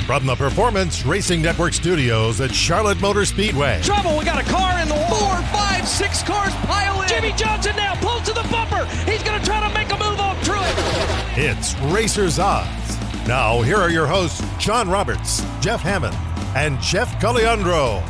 From the Performance Racing Network studios at Charlotte Motor Speedway. Trouble, we got a car in the wall. 4, 5, 6 cars pile in. Jimmy Johnson now pulls to the bumper. He's going to try to make a move off Truett. It's Racer's Odds. Now, here are your hosts, John Roberts, Jeff Hammond, and Jeff Caliandro.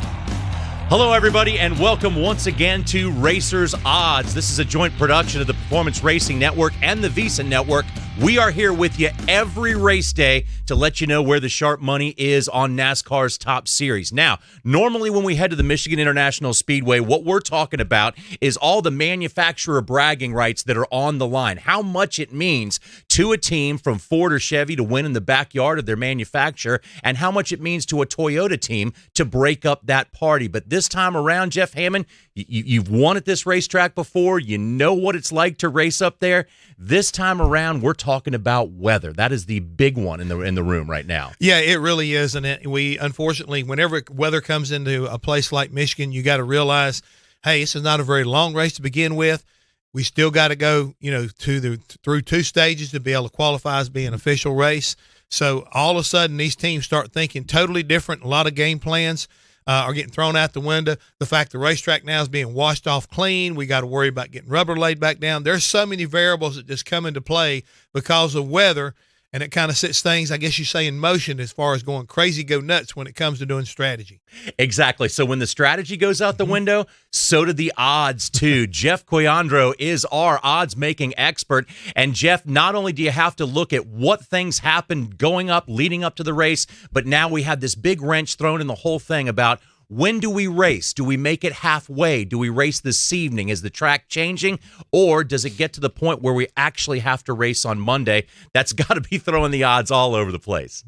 Hello, everybody, and welcome once again to Racer's Odds. This is a joint production of the Performance Racing Network and the VESA Network. We are here with you every race day to let you know where the sharp money is on NASCAR's top series. Now, normally when we head to the Michigan International Speedway, what we're talking about is all the manufacturer bragging rights that are on the line, how much it means to a team from Ford or Chevy to win in the backyard of their manufacturer, and how much it means to a Toyota team to break up that party. But this time around, Jeff Hammond, you've won at this racetrack before. You know what it's like to race up there. This time around, we're talking about weather. That is the big one in the room right now. Yeah, it really is. And we, unfortunately, whenever weather comes into a place like Michigan, you got to realize, hey, this is not a very long race to begin with. We still got to go, through two stages to be able to qualify as being an official race. So all of a sudden, these teams start thinking totally different. A lot of game plans are getting thrown out the window. The fact the racetrack now is being washed off clean. We got to worry about getting rubber laid back down. There's so many variables that just come into play because of weather, and it kind of sets things, I guess you say, in motion as far as going crazy, go nuts when it comes to doing strategy. Exactly. So when the strategy goes out the window, so do the odds too. Jeff Caliandro is our odds-making expert. And Jeff, not only do you have to look at what things happened going up, leading up to the race, but now we have this big wrench thrown in the whole thing about when do we race? Do we make it halfway? Do we race this evening? Is the track changing? Or does it get to the point where we actually have to race on Monday? That's got to be throwing the odds all over the place.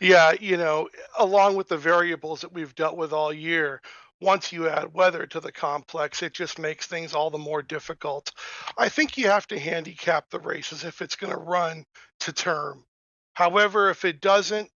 Yeah, along with the variables that we've dealt with all year, once you add weather to the complex, it just makes things all the more difficult. I think you have to handicap the races if it's going to run to term. However, if it doesn't,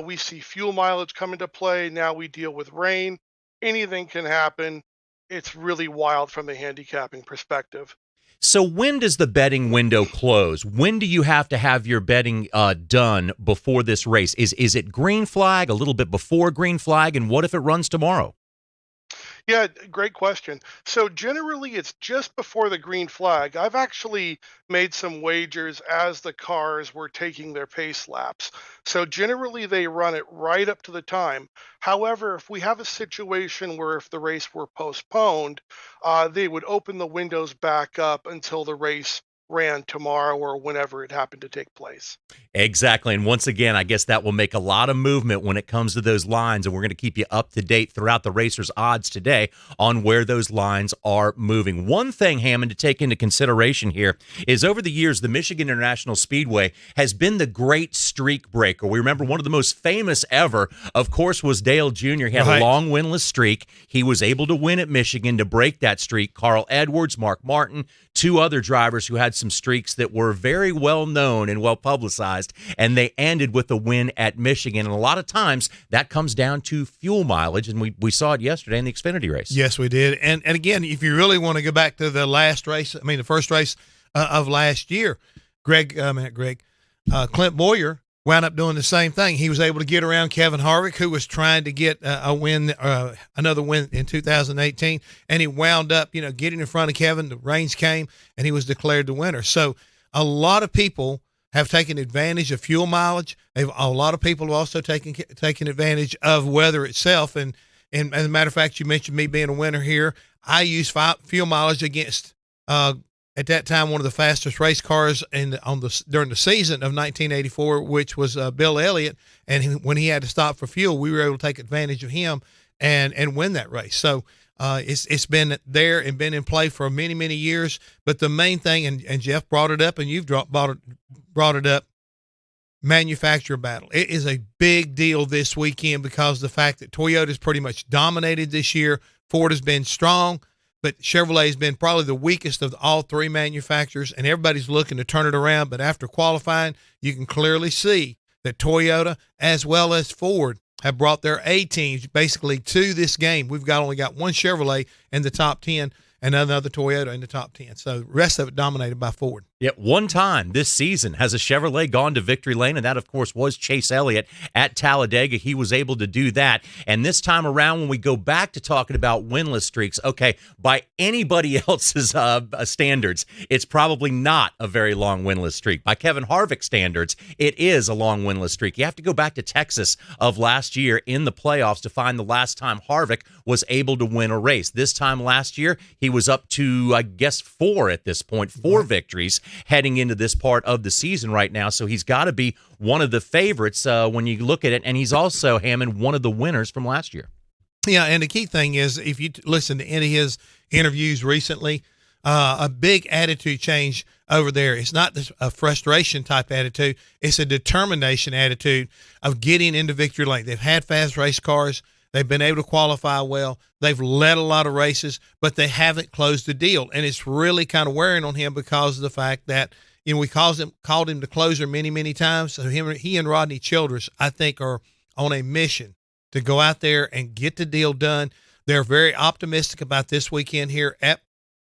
we see fuel mileage come into play. Now we deal with rain. Anything can happen. It's really wild from a handicapping perspective. So when does the betting window close? When do you have to have your betting done before this race? Is it green flag, a little bit before green flag, and what if it runs tomorrow? Yeah, great question. So generally, it's just before the green flag. I've actually made some wagers as the cars were taking their pace laps. So generally, they run it right up to the time. However, if we have a situation where if the race were postponed, they would open the windows back up until the race ran tomorrow or whenever it happened to take place. Exactly. And once again, I guess that will make a lot of movement when it comes to those lines. And we're going to keep you up to date throughout the Racer's Odds today on where those lines are moving. One thing, Hammond, to take into consideration here is over the years, the Michigan International Speedway has been the great streak breaker. We remember one of the most famous ever, of course, was Dale Jr. He had a long winless streak. He was able to win at Michigan to break that streak. Carl Edwards, Mark Martin, two other drivers who had some streaks that were very well known and well publicized, and they ended with a win at Michigan. And a lot of times that comes down to fuel mileage, and we saw it yesterday in the Xfinity race. Yes, we did. And again, if you really want to go back to the first race of last year, Clint Boyer wound up doing the same thing. He was able to get around Kevin Harvick, who was trying to get another win in 2018, and he wound up, getting in front of Kevin. The rains came, and he was declared the winner. So a lot of people have taken advantage of fuel mileage. A lot of people have also taken advantage of weather itself. And as a matter of fact, you mentioned me being a winner here. I used fuel mileage against at that time one of the fastest race cars during the season of 1984, which was Bill Elliott. And when he had to stop for fuel, we were able to take advantage of him and win that race. So it's been there and been in play for many, many years. But the main thing, and Jeff brought it up, and you've brought it up, manufacturer battle. It is a big deal this weekend because of the fact that Toyota's pretty much dominated this year. Ford has been strong, but Chevrolet has been probably the weakest of all three manufacturers, and everybody's looking to turn it around. But after qualifying, you can clearly see that Toyota as well as Ford have brought their A teams basically to this game. We've only got one Chevrolet in the top 10 and another Toyota in the top 10. So the rest of it dominated by Ford. Yet one time this season has a Chevrolet gone to victory lane, and that, of course, was Chase Elliott at Talladega. He was able to do that. And this time around, when we go back to talking about winless streaks, okay, by anybody else's standards, it's probably not a very long winless streak. By Kevin Harvick's standards, it is a long winless streak. You have to go back to Texas of last year in the playoffs to find the last time Harvick was able to win a race. This time last year, he was up to, I guess, four victories heading into this part of the season right now. So he's got to be one of the favorites when you look at it. And he's also, Hammond, one of the winners from last year. Yeah, and the key thing is, if you listen to any of his interviews recently, a big attitude change over there. It's not a frustration type attitude. It's a determination attitude of getting into victory lane. They've had fast race cars. They've been able to qualify well. They've led a lot of races, but they haven't closed the deal. And it's really kind of wearing on him because of the fact that, we called him the closer many, many times. So he and Rodney Childress, I think, are on a mission to go out there and get the deal done. They're very optimistic about this weekend here at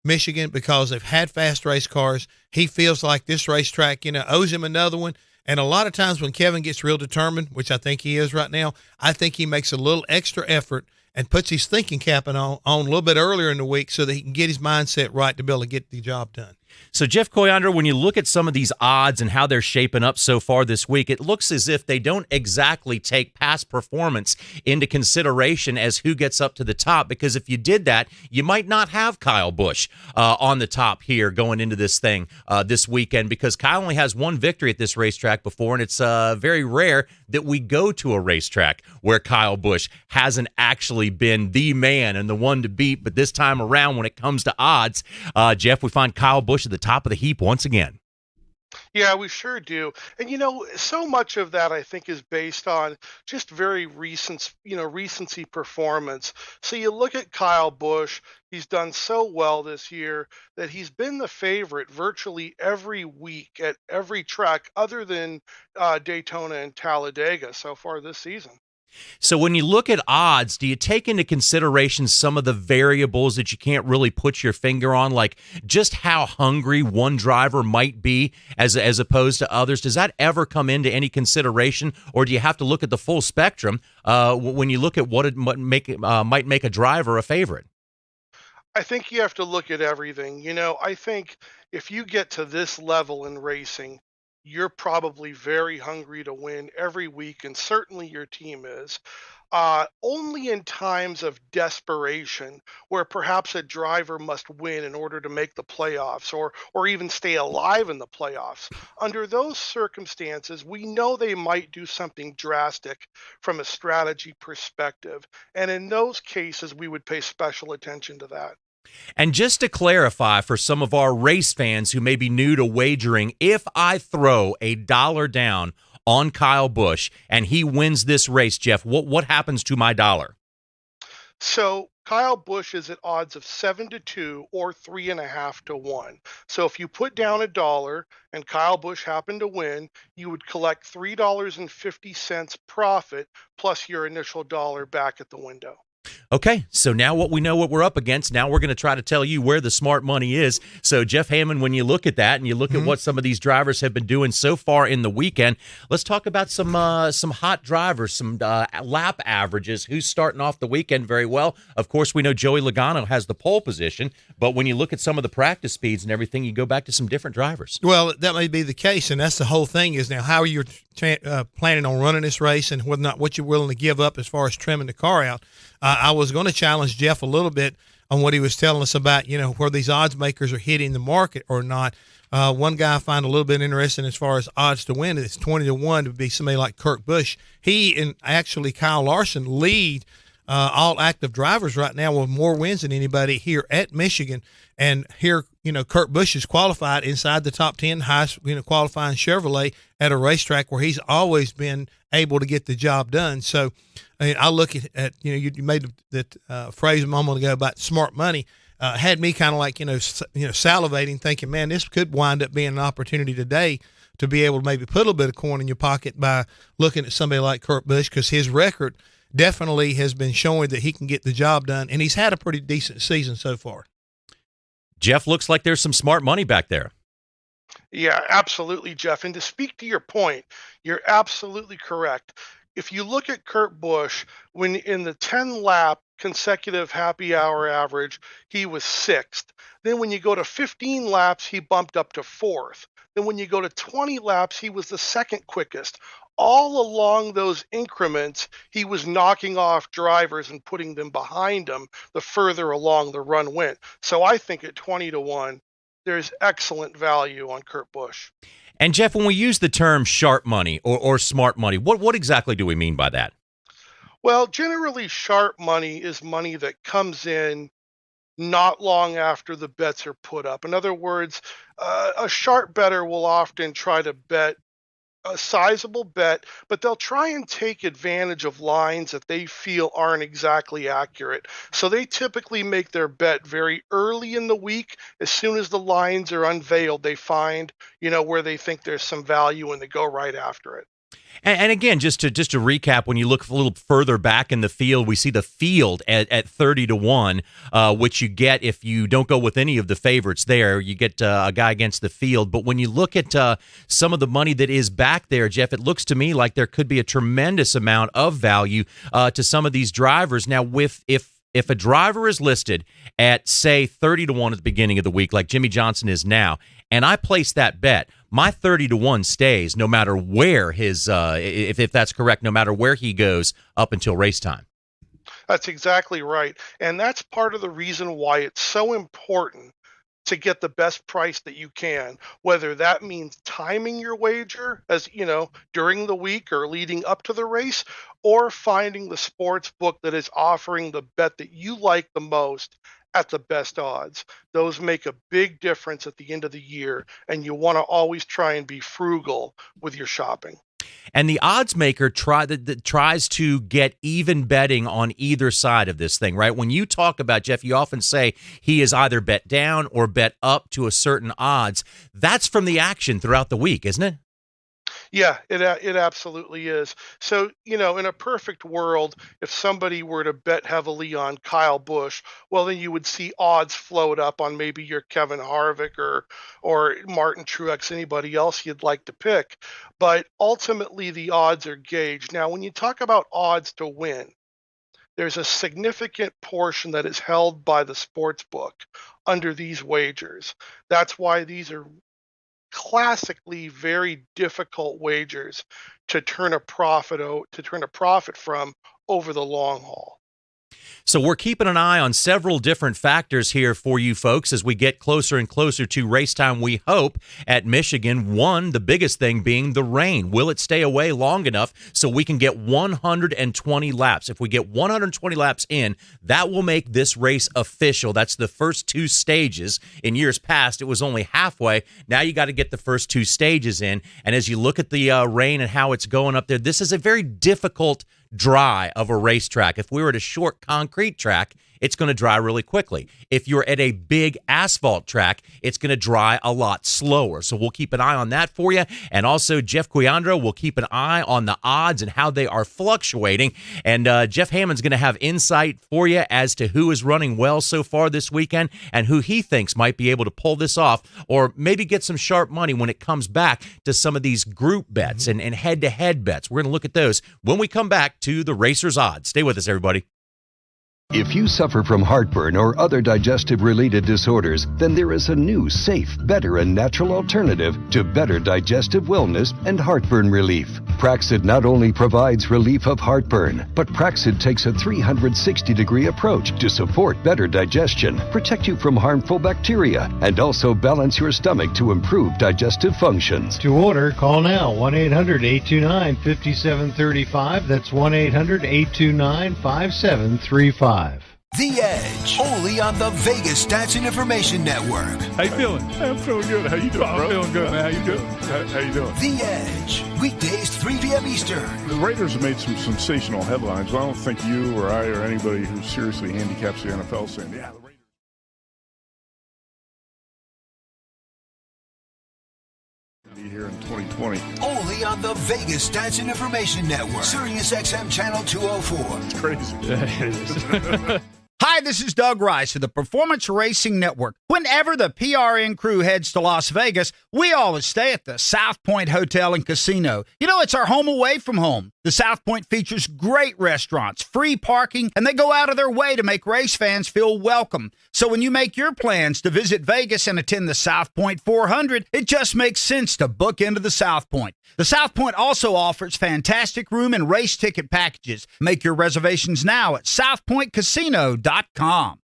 Michigan because they've had fast race cars. He feels like this racetrack, owes him another one. And a lot of times when Kevin gets real determined, which I think he is right now, I think he makes a little extra effort and puts his thinking cap on a little bit earlier in the week so that he can get his mindset right to be able to get the job done. So, Jeff Coyandra, when you look at some of these odds and how they're shaping up so far this week, it looks as if they don't exactly take past performance into consideration as who gets up to the top, because if you did that, you might not have Kyle Busch on the top here going into this thing this weekend, because Kyle only has one victory at this racetrack before, and it's very rare that we go to a racetrack where Kyle Busch hasn't actually been the man and the one to beat. But this time around, when it comes to odds, Jeff, we find Kyle Busch at the top of the heap once again. Yeah, we sure do. And so much of that I think is based on just very recency performance. So you look at Kyle Busch, he's done so well this year that he's been the favorite virtually every week at every track other than Daytona and Talladega so far this season. So when you look at odds, do you take into consideration some of the variables that you can't really put your finger on, like just how hungry one driver might be as opposed to others? Does that ever come into any consideration, or do you have to look at the full spectrum when you look at what it might make a driver a favorite? I think you have to look at everything. I think if you get to this level in racing, you're probably very hungry to win every week, and certainly your team is. Only in times of desperation, where perhaps a driver must win in order to make the playoffs or even stay alive in the playoffs. Under those circumstances, we know they might do something drastic from a strategy perspective. And in those cases, we would pay special attention to that. And just to clarify for some of our race fans who may be new to wagering, if I throw $1 down on Kyle Busch and he wins this race, Jeff, what happens to my dollar? So Kyle Busch is at odds of 7-2 or 3.5 to 1. So if you put down $1 and Kyle Busch happened to win, you would collect $3.50 profit plus your initial dollar back at the window. Okay, so now what we're up against, now we're going to try to tell you where the smart money is. So, Jeff Hammond, when you look at that and you look at what some of these drivers have been doing so far in the weekend, let's talk about some hot drivers, some lap averages, who's starting off the weekend very well. Of course, we know Joey Logano has the pole position, but when you look at some of the practice speeds and everything, you go back to some different drivers. Well, that may be the case, and that's the whole thing is now how are you planning on running this race and whether or not what you're willing to give up as far as trimming the car out. I was going to challenge Jeff a little bit on what he was telling us about, where these odds makers are hitting the market or not. One guy I find a little bit interesting as far as odds to win, it's 20 to 1 to be somebody like Kurt Busch. He and actually Kyle Larson lead all active drivers right now with more wins than anybody here at Michigan. And here, Kurt Busch is qualified inside the top 10 highest, qualifying Chevrolet at a racetrack where he's always been able to get the job done. So, I look at you made that phrase a moment ago about smart money. Had me kind of like, salivating, thinking, man, this could wind up being an opportunity today to be able to maybe put a little bit of coin in your pocket by looking at somebody like Kurt Busch, because his record definitely has been showing that he can get the job done, and he's had a pretty decent season so far. Jeff, looks like there's some smart money back there. Yeah, absolutely, Jeff. And to speak to your point, you're absolutely correct. If you look at Kurt Busch, when in the 10 lap consecutive happy hour average, he was sixth. Then when you go to 15 laps, he bumped up to fourth. Then when you go to 20 laps, he was the second quickest. All along those increments, he was knocking off drivers and putting them behind him the further along the run went. So I think at 20-1, there's excellent value on Kurt Busch. And Jeff, when we use the term sharp money or smart money, what exactly do we mean by that? Well, generally, sharp money is money that comes in not long after the bets are put up. In other words, a sharp bettor will often try to bet a sizable bet, but they'll try and take advantage of lines that they feel aren't exactly accurate. So they typically make their bet very early in the week. As soon as the lines are unveiled, they find, where they think there's some value and they go right after it. And again, just to recap, when you look a little further back in the field, we see the field at 30-1, which you get if you don't go with any of the favorites there. You get a guy against the field. But when you look at some of the money that is back there, Jeff, it looks to me like there could be a tremendous amount of value to some of these drivers. Now, if a driver is listed at, say, 30-1 at the beginning of the week, like Jimmy Johnson is now, and I place that bet, my 30-1 stays no matter where his, if that's correct, no matter where he goes up until race time. That's exactly right. And that's part of the reason why it's so important to get the best price that you can, whether that means timing your wager as during the week or leading up to the race, or finding the sports book that is offering the bet that you like the most at the best odds. Those make a big difference at the end of the year, and you want to always try and be frugal with your shopping. And the odds maker tries to get even betting on either side of this thing, right? When you talk about, Jeff, you often say he is either bet down or bet up to a certain odds. That's from the action throughout the week, isn't it? Yeah, it absolutely is. So, in a perfect world, if somebody were to bet heavily on Kyle Busch, well, then you would see odds float up on maybe your Kevin Harvick or Martin Truex, anybody else you'd like to pick. But ultimately, the odds are gauged. Now, when you talk about odds to win, there's a significant portion that is held by the sports book under these wagers. That's why these are classically very difficult wagers to turn a profit from over the long haul. So we're keeping an eye on several different factors here for you folks as we get closer and closer to race time, we hope, at Michigan. One, the biggest thing being the rain. Will it stay away long enough so we can get 120 laps? If we get 120 laps in, that will make this race official. That's the first two stages. In years past, it was only halfway. Now you got to get the first two stages in. And as you look at the rain and how it's going up there, this is a very difficult dry of a racetrack. If we were at a short concrete track, it's going to dry really quickly. If you're at a big asphalt track, it's going to dry a lot slower. So we'll keep an eye on that for you. And also, Jeff Quiandro will keep an eye on the odds and how they are fluctuating. And Jeff Hammond's going to have insight for you as to who is running well so far this weekend and who he thinks might be able to pull this off or maybe get some sharp money when it comes back to some of these group bets and head-to-head bets. We're going to look at those when we come back to the Racer's Odds. Stay with us, everybody. If you suffer from heartburn or other digestive-related disorders, then there is a new, safe, better, and natural alternative to better digestive wellness and heartburn relief. Praxid not only provides relief of heartburn, but Praxid takes a 360-degree approach to support better digestion, protect you from harmful bacteria, and also balance your stomach to improve digestive functions. To order, call now, 1-800-829-5735. That's 1-800-829-5735. The Edge, only on the Vegas Stats and Information Network. How you feeling? I'm feeling good. How you doing, bro? I'm feeling good, man. How you doing? How you doing? The Edge, weekdays 3 p.m. Eastern. The Raiders have made some sensational headlines. Well, I don't think you or I or anybody who seriously handicaps the NFL saying, yeah, the Raiders. Here in 2020. Only on the Vegas Stats and Information Network. Sirius XM Channel 204. It's crazy. It is. Hi, this is Doug Rice of the Performance Racing Network. Whenever the PRN crew heads to Las Vegas, we always stay at the South Point Hotel and Casino. You know, it's our home away from home. The South Point features great restaurants, free parking, and they go out of their way to make race fans feel welcome. So when you make your plans to visit Vegas and attend the South Point 400, it just makes sense to book into the South Point. The South Point also offers fantastic room and race ticket packages. Make your reservations now at southpointcasino.com.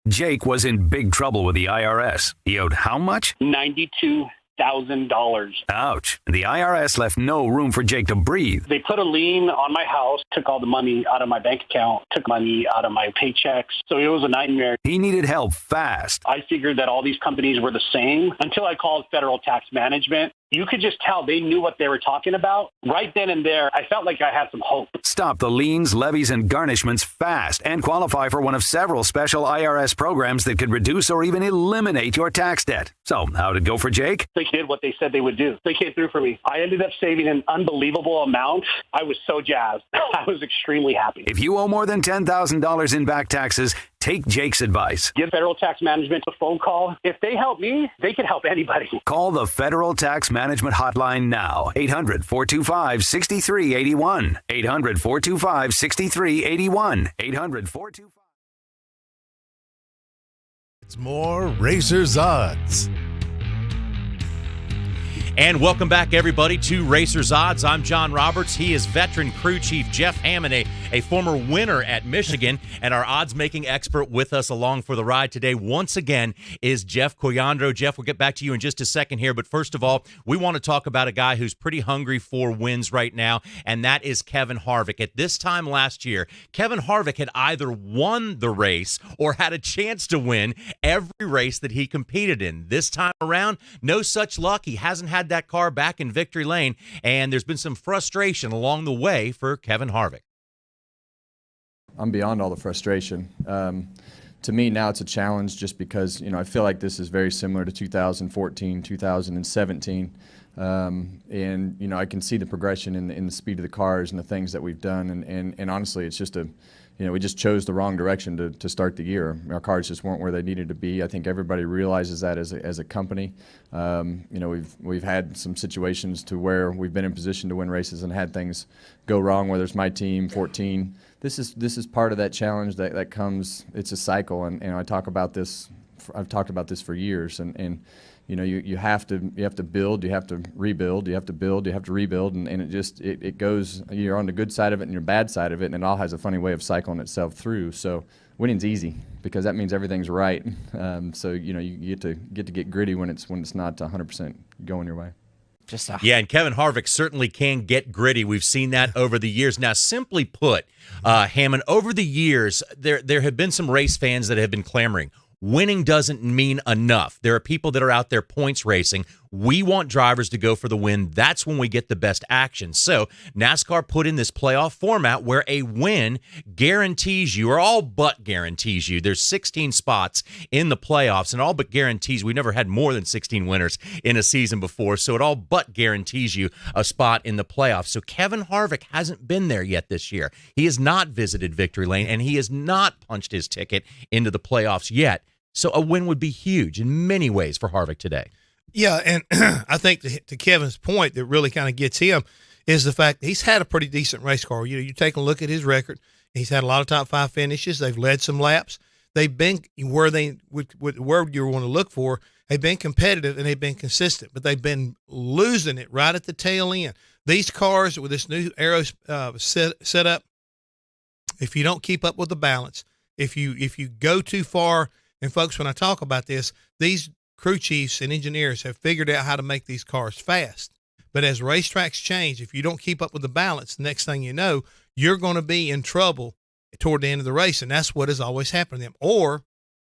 Jake was in big trouble with the IRS. He owed how much? $92,000. Ouch. The IRS left no room for Jake to breathe. They put a lien on my house, took all the money out of my bank account, took money out of my paychecks. So it was a nightmare. He needed help fast. I figured that all these companies were the same until I called Federal Tax Management. You could just tell they knew what they were talking about. Right then and there, I felt like I had some hope. Stop the liens, levies, and garnishments fast and qualify for one of several special IRS programs that could reduce or even eliminate your tax debt. So, how'd it go for Jake? They did what they said they would do. They came through for me. I ended up saving an unbelievable amount. I was so jazzed. I was extremely happy. If you owe more than $10,000 in back taxes, take Jake's advice. Give Federal Tax Management a phone call. If they help me, they can help anybody. Call the Federal Tax Management Hotline now. 800-425-6381. 800-425-6381. 800-425. It's more Racers Odds. And welcome back, everybody, to Racers Odds. I'm John Roberts. He is veteran crew chief Jeff Hammond, a former winner at Michigan, and our odds-making expert with us along for the ride today once again is Jeff Coyandro. Jeff, we'll get back to you in just a second here, but first of all, we want to talk about a guy who's pretty hungry for wins right now, and that is Kevin Harvick. At this time last year, Kevin Harvick had either won the race or had a chance to win every race that he competed in. This time around, no such luck. He hasn't had that car back in victory lane, and there's been some frustration along the way for Kevin Harvick. I'm beyond all the frustration. To me now it's a challenge just because, I feel like this is very similar to 2014, 2017. And, I can see the progression in the speed of the cars and the things that we've done. And honestly, it's just we just chose the wrong direction to start the year. Our cars just weren't where they needed to be. I think everybody realizes that as a company. We've had some situations to where we've been in position to win races and had things go wrong, whether it's my team, 14. This is part of that challenge that comes. It's a cycle, and I've talked about this for years, and you have to build, you have to rebuild, you have to build, you have to rebuild, and it goes. You're on the good side of it and your bad side of it, and it all has a funny way of cycling itself through. So winning's easy because that means everything's right. So you get to get gritty when it's not 100% going your way. Yeah, and Kevin Harvick certainly can get gritty. We've seen that over the years. Now, simply put, Hammond, over the years, there have been some race fans that have been clamoring, winning doesn't mean enough. There are people that are out there points racing. We want drivers to go for the win. That's when we get the best action. So NASCAR put in this playoff format where a win guarantees you, or all but guarantees you. There's 16 spots in the playoffs, and all but guarantees. We've never had more than 16 winners in a season before, so it all but guarantees you a spot in the playoffs. So Kevin Harvick hasn't been there yet this year. He has not visited victory lane, and he has not punched his ticket into the playoffs yet. So a win would be huge in many ways for Harvick today. Yeah, and I think to Kevin's point that really kind of gets him is the fact that he's had a pretty decent race car. You take a look at his record. He's had a lot of top 5 finishes. They've led some laps. They've been where with the word you want to look for. They've been competitive and they've been consistent, but they've been losing it right at the tail end. These cars with this new aero set up, if you don't keep up with the balance, if you go too far, and folks, when I talk about this, these crew chiefs and engineers have figured out how to make these cars fast. But as racetracks change, if you don't keep up with the balance, the next thing you know, you're going to be in trouble toward the end of the race. And that's what has always happened to them. Or,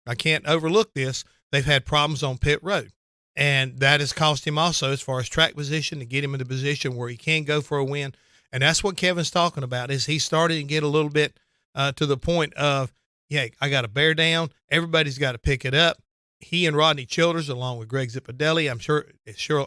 I can't overlook this, they've had problems on pit road. And that has cost him also as far as track position to get him in a position where he can go for a win. And that's what Kevin's talking about, is he's starting to get a little bit to the point of, yeah, I got to bear down. Everybody's got to pick it up. He and Rodney Childers, along with Greg Zipadelli, I'm sure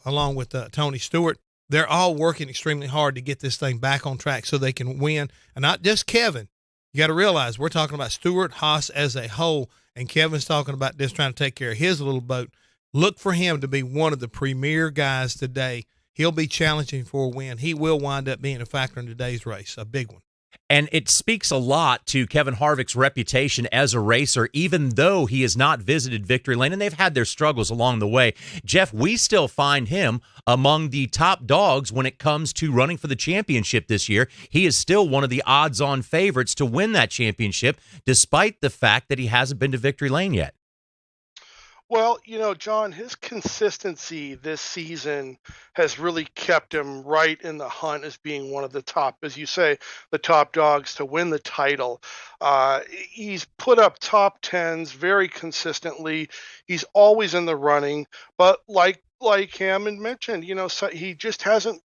along with Tony Stewart, they're all working extremely hard to get this thing back on track so they can win. And not just Kevin, You got to realize we're talking about Stewart Haas as a whole, and Kevin's talking about just trying to take care of his little boat. Look for him to be one of the premier guys today. He'll be challenging for a win. He will wind up being a factor in today's race, a big one. And it speaks a lot to Kevin Harvick's reputation as a racer, even though he has not visited victory lane, and they've had their struggles along the way. Jeff, we still find him among the top dogs when it comes to running for the championship this year. He is still one of the odds-on favorites to win that championship, despite the fact that he hasn't been to victory lane yet. Well, John, his consistency this season has really kept him right in the hunt as being one of the top, as you say, the top dogs to win the title. He's put up top tens very consistently. He's always in the running, but like Hammond mentioned, so he just hasn't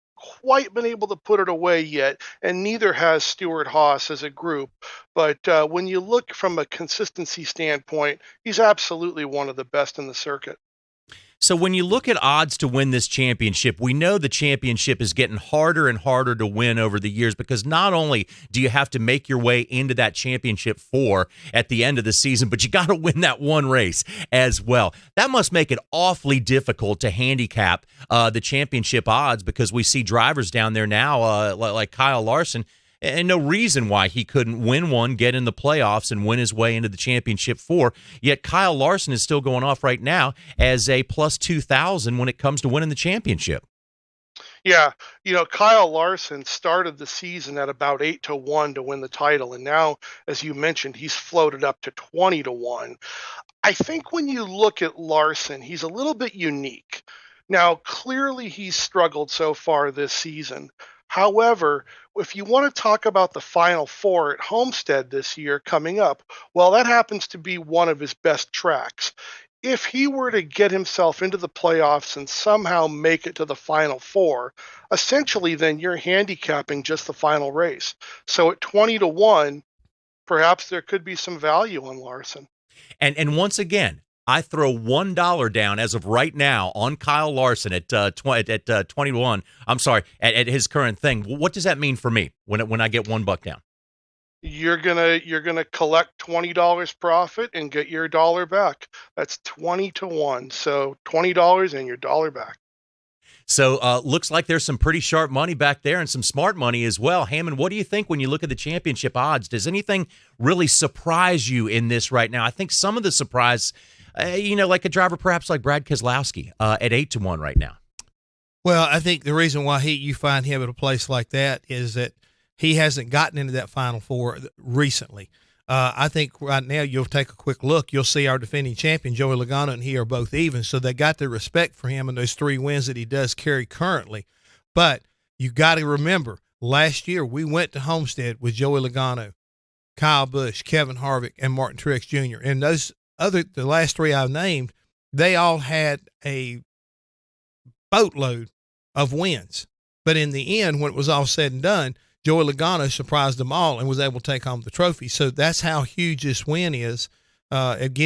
quite been able to put it away yet, and neither has Stewart Haas as a group. But when you look from a consistency standpoint, he's absolutely one of the best in the circuit. So when you look at odds to win this championship, we know the championship is getting harder and harder to win over the years, because not only do you have to make your way into that championship four at the end of the season, but you got to win that one race as well. That must make it awfully difficult to handicap the championship odds, because we see drivers down there now like Kyle Larson, and no reason why he couldn't win one, get in the playoffs, and win his way into the championship four. Yet Kyle Larson is still going off right now as a plus 2,000 when it comes to winning the championship. Yeah, Kyle Larson started the season at about 8-1 to win the title, and now, as you mentioned, he's floated up to 20-1. I think when you look at Larson, he's a little bit unique. Now, clearly he's struggled so far this season. However, if you want to talk about the Final Four at Homestead this year coming up, well, that happens to be one of his best tracks. If he were to get himself into the playoffs and somehow make it to the Final Four, essentially then you're handicapping just the final race. So at 20-1, perhaps there could be some value on Larson. And once again, I throw $1 down as of right now on Kyle Larson at 21. I'm sorry, at his current thing. What does that mean for me when I get $1 down? You're gonna collect $20 profit and get your dollar back. That's 20-1. So $20 and your dollar back. So looks like there's some pretty sharp money back there and some smart money as well. Hammond, what do you think when you look at the championship odds? Does anything really surprise you in this right now? I think some of the surprise, like a driver perhaps like Brad Keselowski at 8-1 right now. Well, I think the reason why you find him at a place like that is that he hasn't gotten into that Final Four recently. I think right now you'll take a quick look. You'll see our defending champion, Joey Logano, and he are both even. So they got the respect for him in those 3 wins that he does carry currently. But you got to remember, last year we went to Homestead with Joey Logano, Kyle Busch, Kevin Harvick, and Martin Truex Jr. And the last 3 I've named, they all had a boatload of wins. But in the end, when it was all said and done, Joey Logano surprised them all and was able to take home the trophy. So that's how huge this win is at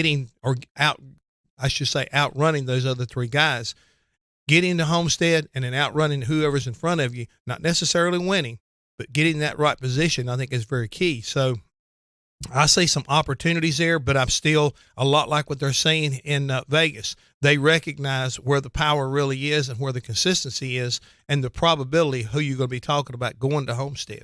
outrunning those other 3 guys. Getting to Homestead and then outrunning whoever's in front of you, not necessarily winning, but getting that right position, I think is very key. So I see some opportunities there, but I'm still a lot like what they're saying in Vegas. They recognize where the power really is and where the consistency is and the probability of who you're going to be talking about going to Homestead.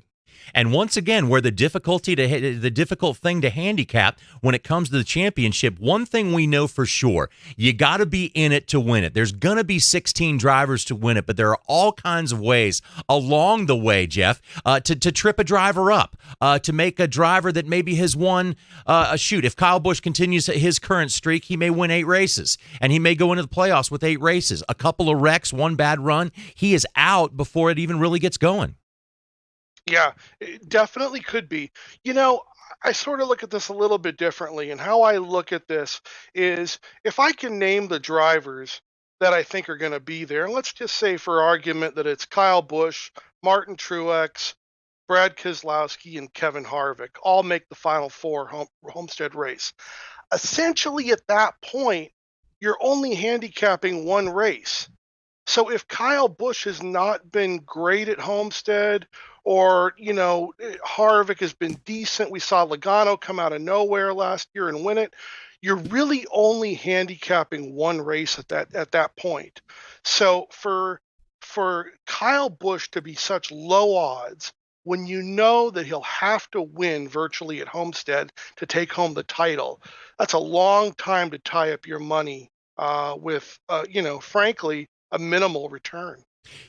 And once again, where the difficult thing to handicap when it comes to the championship, one thing we know for sure, you got to be in it to win it. There's going to be 16 drivers to win it, but there are all kinds of ways along the way, Jeff, to trip a driver up, to make a driver that maybe has won if Kyle Busch continues his current streak, he may win 8 races, and he may go into the playoffs with 8 races. A couple of wrecks, 1 bad run, he is out before it even really gets going. Yeah, it definitely could be. I sort of look at this a little bit differently, and how I look at this is if I can name the drivers that I think are going to be there, and let's just say for argument that it's Kyle Busch, Martin Truex, Brad Keselowski, and Kevin Harvick all make the Final Four Homestead race. Essentially, at that point, you're only handicapping 1 race. So if Kyle Busch has not been great at Homestead, or, Harvick has been decent, we saw Logano come out of nowhere last year and win it, you're really only handicapping one race at that point. So for Kyle Busch to be such low odds, when you know that he'll have to win virtually at Homestead to take home the title, that's a long time to tie up your money with, frankly, a minimal return.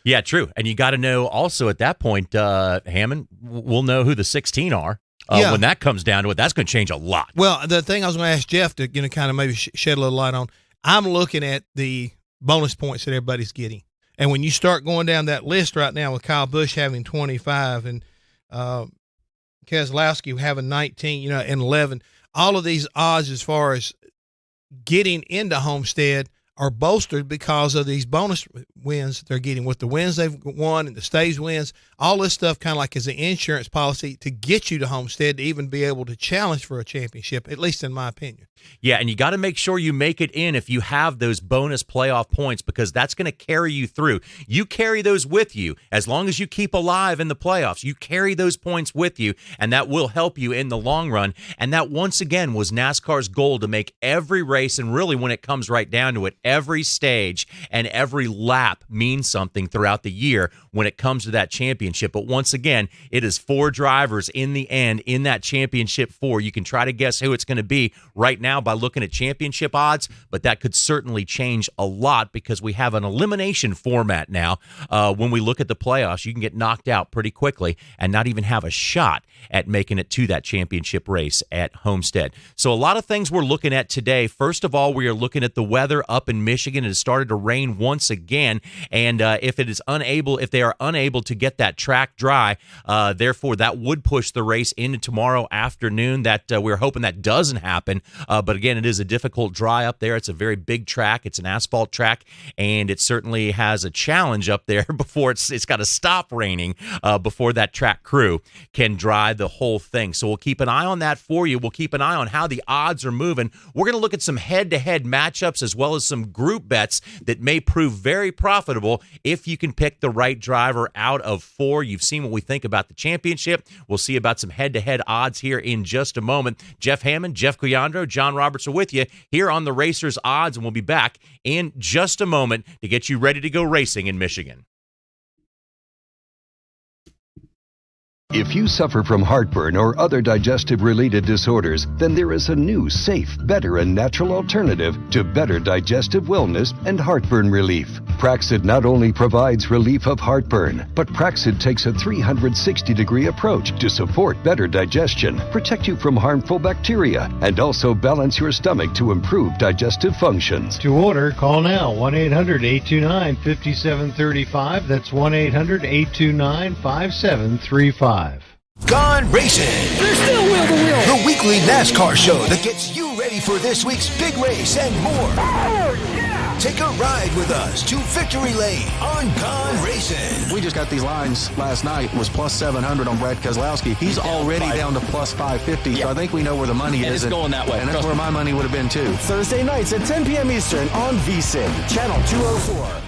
Yeah, true. And you got to know also at that point, Hammond, we'll know who the 16 are. When that comes down to it, that's going to change a lot. Well, the thing I was going to ask Jeff to kind of maybe shed a little light on, I'm looking at the bonus points that everybody's getting. And when you start going down that list right now with Kyle Busch having 25 and Keselowski having 19, and 11, all of these odds as far as getting into Homestead are bolstered because of these bonus wins they're getting with the wins they've won and the stage wins. All this stuff kind of like is an insurance policy to get you to Homestead to even be able to challenge for a championship, at least in my opinion. Yeah, and you got to make sure you make it in if you have those bonus playoff points, because that's going to carry you through. You carry those with you as long as you keep alive in the playoffs. You carry those points with you, and that will help you in the long run. And that, once again, was NASCAR's goal, to make every race, and really when it comes right down to it, every stage and every lap means something throughout the year when it comes to that championship. But once again, it is 4 drivers in the end in that championship 4. You can try to guess who it's going to be right now by looking at championship odds, but that could certainly change a lot because we have an elimination format now. When we look at the playoffs, you can get knocked out pretty quickly and not even have a shot at making it to that championship race at Homestead. So a lot of things we're looking at today. First of all, we are looking at the weather up in Michigan. It has started to rain once again, and if they are unable to get that track dry, therefore that would push the race into tomorrow afternoon. That we're hoping that doesn't happen. But again, it is a difficult dry up there. It's a very big track. It's an asphalt track, and it certainly has a challenge up there before it's got to stop raining before that track crew can dry the whole thing. So we'll keep an eye on that for you. We'll keep an eye on how the odds are moving. We're going to look at some head-to-head matchups as well as some group bets that may prove very profitable if you can pick the right driver out of 4. You've seen what we think about the championship. We'll see about some head-to-head odds here in just a moment. Jeff Hammond, Jeff Coyandro, John Roberts are with you here on the Racers Odds, and we'll be back in just a moment to get you ready to go racing in Michigan. If you suffer from heartburn or other digestive-related disorders, then there is a new, safe, better, and natural alternative to better digestive wellness and heartburn relief. Praxid not only provides relief of heartburn, but Praxid takes a 360-degree approach to support better digestion, protect you from harmful bacteria, and also balance your stomach to improve digestive functions. To order, call now, 1-800-829-5735. That's 1-800-829-5735. Gone Racing. They're still wheel to wheel. The weekly NASCAR show that gets you ready for this week's big race and more. Oh, yeah. Take a ride with us to Victory Lane on Gone Racing. We just got these lines last night. Was plus 700 on Brad Keselowski. He's already down to plus 550, so I think we know where the money is. It's going that way. And that's where my money would have been, too. Thursday nights at 10 p.m. Eastern on VSiN, Channel 204.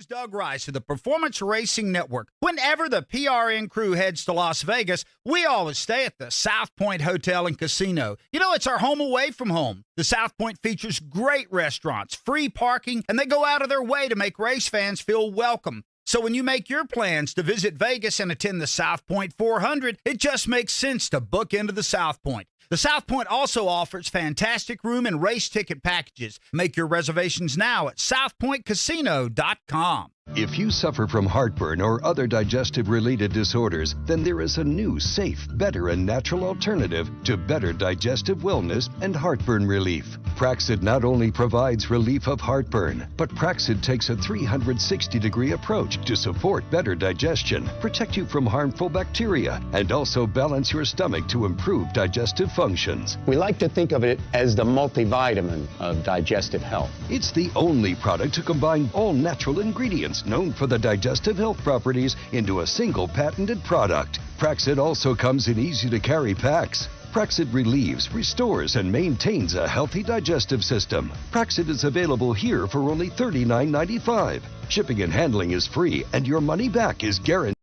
Doug Rice of the Performance Racing Network. Whenever the PRN crew heads to Las Vegas, we always stay at the South Point Hotel and Casino. You know, it's our home away from home. The South Point features great restaurants, free parking, and they go out of their way to make race fans feel welcome. So when you make your plans to visit Vegas and attend the South Point 400, it just makes sense to book into the South Point. The South Point also offers fantastic room and race ticket packages. Make your reservations now at southpointcasino.com. If you suffer from heartburn or other digestive-related disorders, then there is a new, safe, better, and natural alternative to better digestive wellness and heartburn relief. Praxid not only provides relief of heartburn, but Praxid takes a 360-degree approach to support better digestion, protect you from harmful bacteria, and also balance your stomach to improve digestive functions. We like to think of it as the multivitamin of digestive health. It's the only product to combine all natural ingredients known for the digestive health properties into a single patented product. Praxid also comes in easy-to-carry packs. Praxid relieves, restores, and maintains a healthy digestive system. Praxid is available here for only $39.95. Shipping and handling is free, and your money back is guaranteed.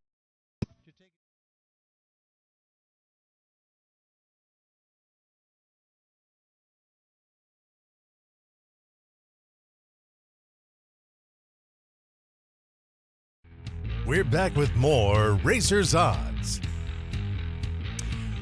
We're back with more Racers Odds.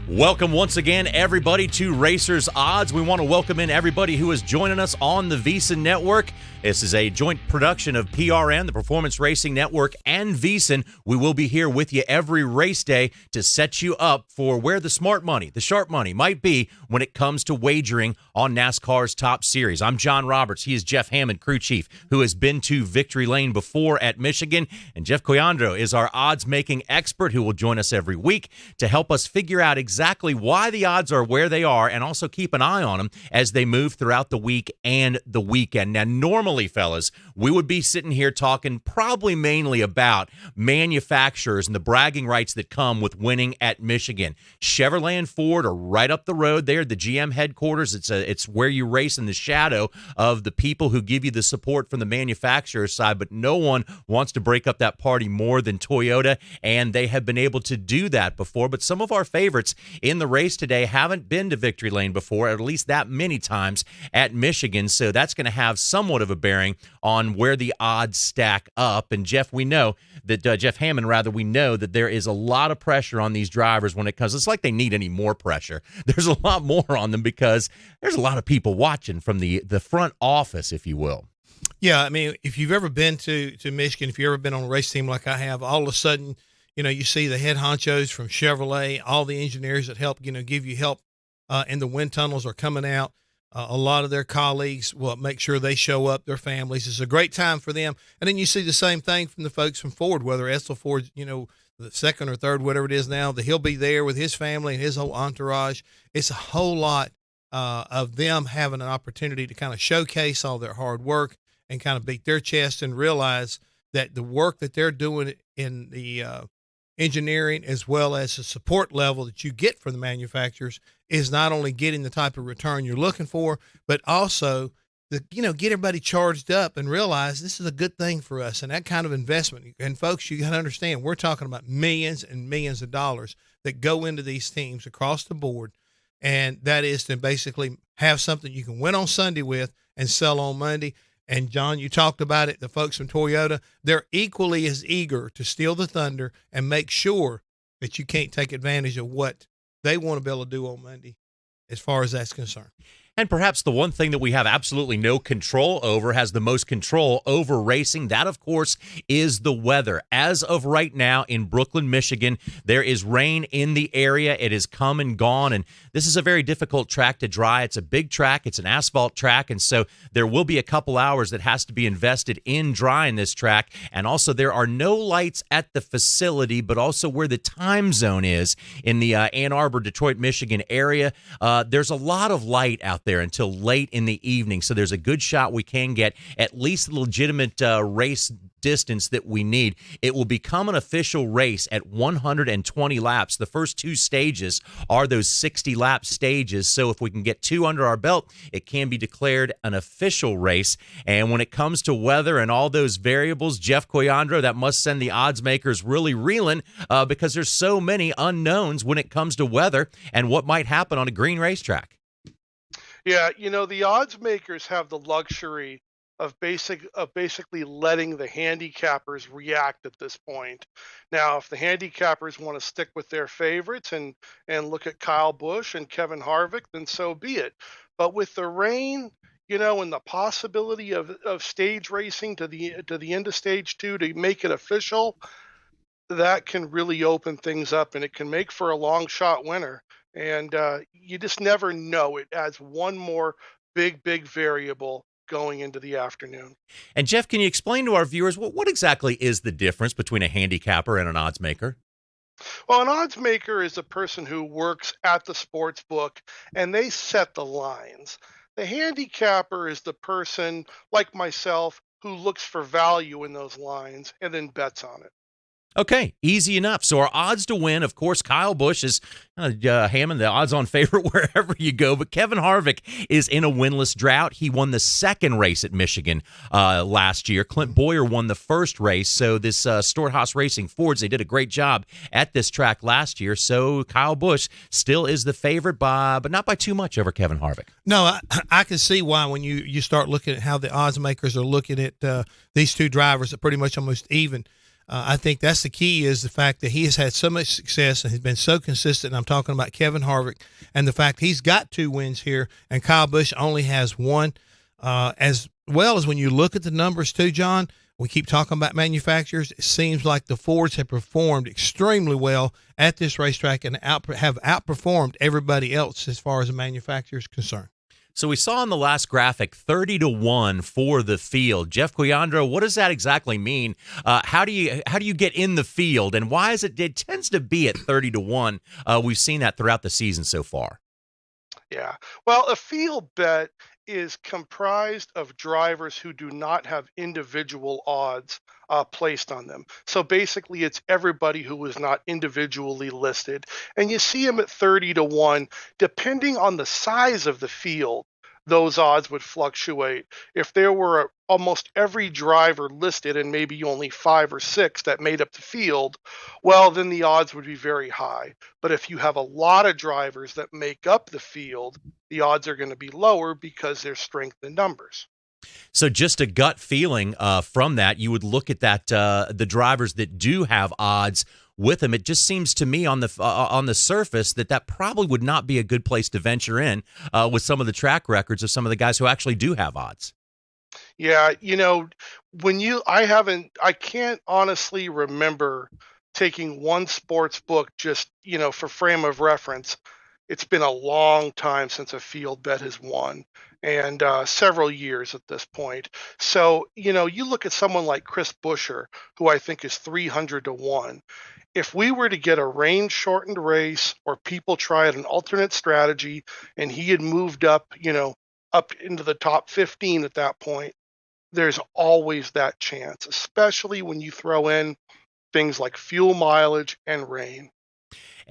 Welcome once again, everybody, to Racers Odds. We want to welcome in everybody who is joining us on the VEASAN Network. This is a joint production of PRN, the Performance Racing Network, and VEASAN. We will be here with you every race day to set you up for where the smart money, the sharp money, might be when it comes to wagering on NASCAR's top series. I'm John Roberts. He is Jeff Hammond, crew chief, who has been to Victory Lane before at Michigan. And Jeff Coyandro is our odds-making expert who will join us every week to help us figure out exactly why the odds are where they are and also keep an eye on them as they move throughout the week and the weekend. Now, normally, fellas, we would be sitting here talking probably mainly about manufacturers and the bragging rights that come with winning at Michigan. Chevrolet and Ford are right up the road there, the GM headquarters. It's where you race in the shadow of the people who give you the support from the manufacturer side, but no one wants to break up that party more than Toyota, and they have been able to do that before. But some of our favorites in the race today haven't been to Victory Lane before, at least that many times at Michigan, so that's going to have somewhat of a bearing on where the odds stack up. And Jeff, we know that Jeff Hammond, we know that there is a lot of pressure on these drivers when it comes. It's like they need any more pressure. There's a lot more on them because there's a lot of people watching from the front office, if you will. Yeah, I mean, if you've ever been to Michigan, if you've ever been on a race team like I have, all of a sudden, you see the head honchos from Chevrolet, all the engineers that help, give you help in the wind tunnels are coming out. A lot of their colleagues will make sure they show up, their families. It's a great time for them. And then you see the same thing from the folks from Ford, whether Essel Ford, the second or third, whatever it is now, that he'll be there with his family and his whole entourage. It's a whole lot of them having an opportunity to kind of showcase all their hard work and kind of beat their chest and realize that the work that they're doing in the engineering as well as the support level that you get from the manufacturers is not only getting the type of return you're looking for, but also get everybody charged up and realize this is a good thing for us. And that kind of investment. And folks, you got to understand, we're talking about millions and millions of dollars that go into these teams across the board. And that is to basically have something you can win on Sunday with and sell on Monday. And John, you talked about it, the folks from Toyota, they're equally as eager to steal the thunder and make sure that you can't take advantage of what they want to be able to do on Monday as far as that's concerned. And perhaps the one thing that we have absolutely no control over, has the most control over racing, that, of course, is the weather. As of right now in Brooklyn, Michigan, there is rain in the area. It has come and gone, and this is a very difficult track to dry. It's a big track. It's an asphalt track, and so there will be a couple hours that has to be invested in drying this track. And also, there are no lights at the facility, but also where the time zone is in the Ann Arbor, Detroit, Michigan area. There's a lot of light out there until late in the evening, so there's a good shot we can get at least the legitimate race distance that we need. It will become an official race at 120 laps. The first two stages are those 60-lap stages, so if we can get two under our belt, it can be declared an official race. And when it comes to weather and all those variables, Jeff Coyandro, that must send the odds makers really reeling because there's so many unknowns when it comes to weather and what might happen on a green racetrack. Yeah, the odds makers have the luxury of basically letting the handicappers react at this point. Now, if the handicappers want to stick with their favorites and look at Kyle Busch and Kevin Harvick, then so be it. But with the rain, and the possibility of stage racing to the end of stage 2 to make it official, that can really open things up, and it can make for a long shot winner. And you just never know. It adds one more big variable going into the afternoon. And Jeff, can you explain to our viewers what exactly is the difference between a handicapper and an odds maker? Well, an odds maker is a person who works at the sports book and they set the lines. The handicapper is the person like myself who looks for value in those lines and then bets on it. Okay, easy enough. So our odds to win, of course, Kyle Busch is Hammond, the odds-on favorite wherever you go. But Kevin Harvick is in a winless drought. He won the second race at Michigan last year. Clint Boyer won the first race. So this Stewart-Haas Racing Fords, they did a great job at this track last year. So Kyle Busch still is the favorite, but not by too much over Kevin Harvick. No, I can see why when you start looking at how the odds makers are looking at these two drivers are pretty much almost even. I think that's the key is the fact that he has had so much success and has been so consistent. And I'm talking about Kevin Harvick and the fact he's got 2 wins here and Kyle Busch only has 1. As well as when you look at the numbers too, John, we keep talking about manufacturers. It seems like the Fords have performed extremely well at this racetrack and have outperformed everybody else as far as the manufacturer is concerned. So we saw on the last graphic 30-1 for the field. Jeff Coyandro, what does that exactly mean? How do you get in the field, and why is it tends to be at 30-1? We've seen that throughout the season so far. Yeah. Well, a field bet is comprised of drivers who do not have individual odds placed on them. So basically, it's everybody who was not individually listed. And you see them at 30-1, depending on the size of the field. Those odds would fluctuate. If there were almost every driver listed and maybe only 5 or 6 that made up the field, well, then the odds would be very high. But if you have a lot of drivers that make up the field, the odds are going to be lower because there's strength in numbers. So just a gut feeling from that, you would look at that the drivers that do have odds with them. It just seems to me on the surface that probably would not be a good place to venture in with some of the track records of some of the guys who actually do have odds. Yeah, I can't honestly remember taking one sports book just, for frame of reference. It's been a long time since a field bet has won, and several years at this point. So, you look at someone like Chris Buescher, who I think is 300-1. If we were to get a rain-shortened race or people tried an alternate strategy and he had moved up into the top 15 at that point, there's always that chance, especially when you throw in things like fuel mileage and rain.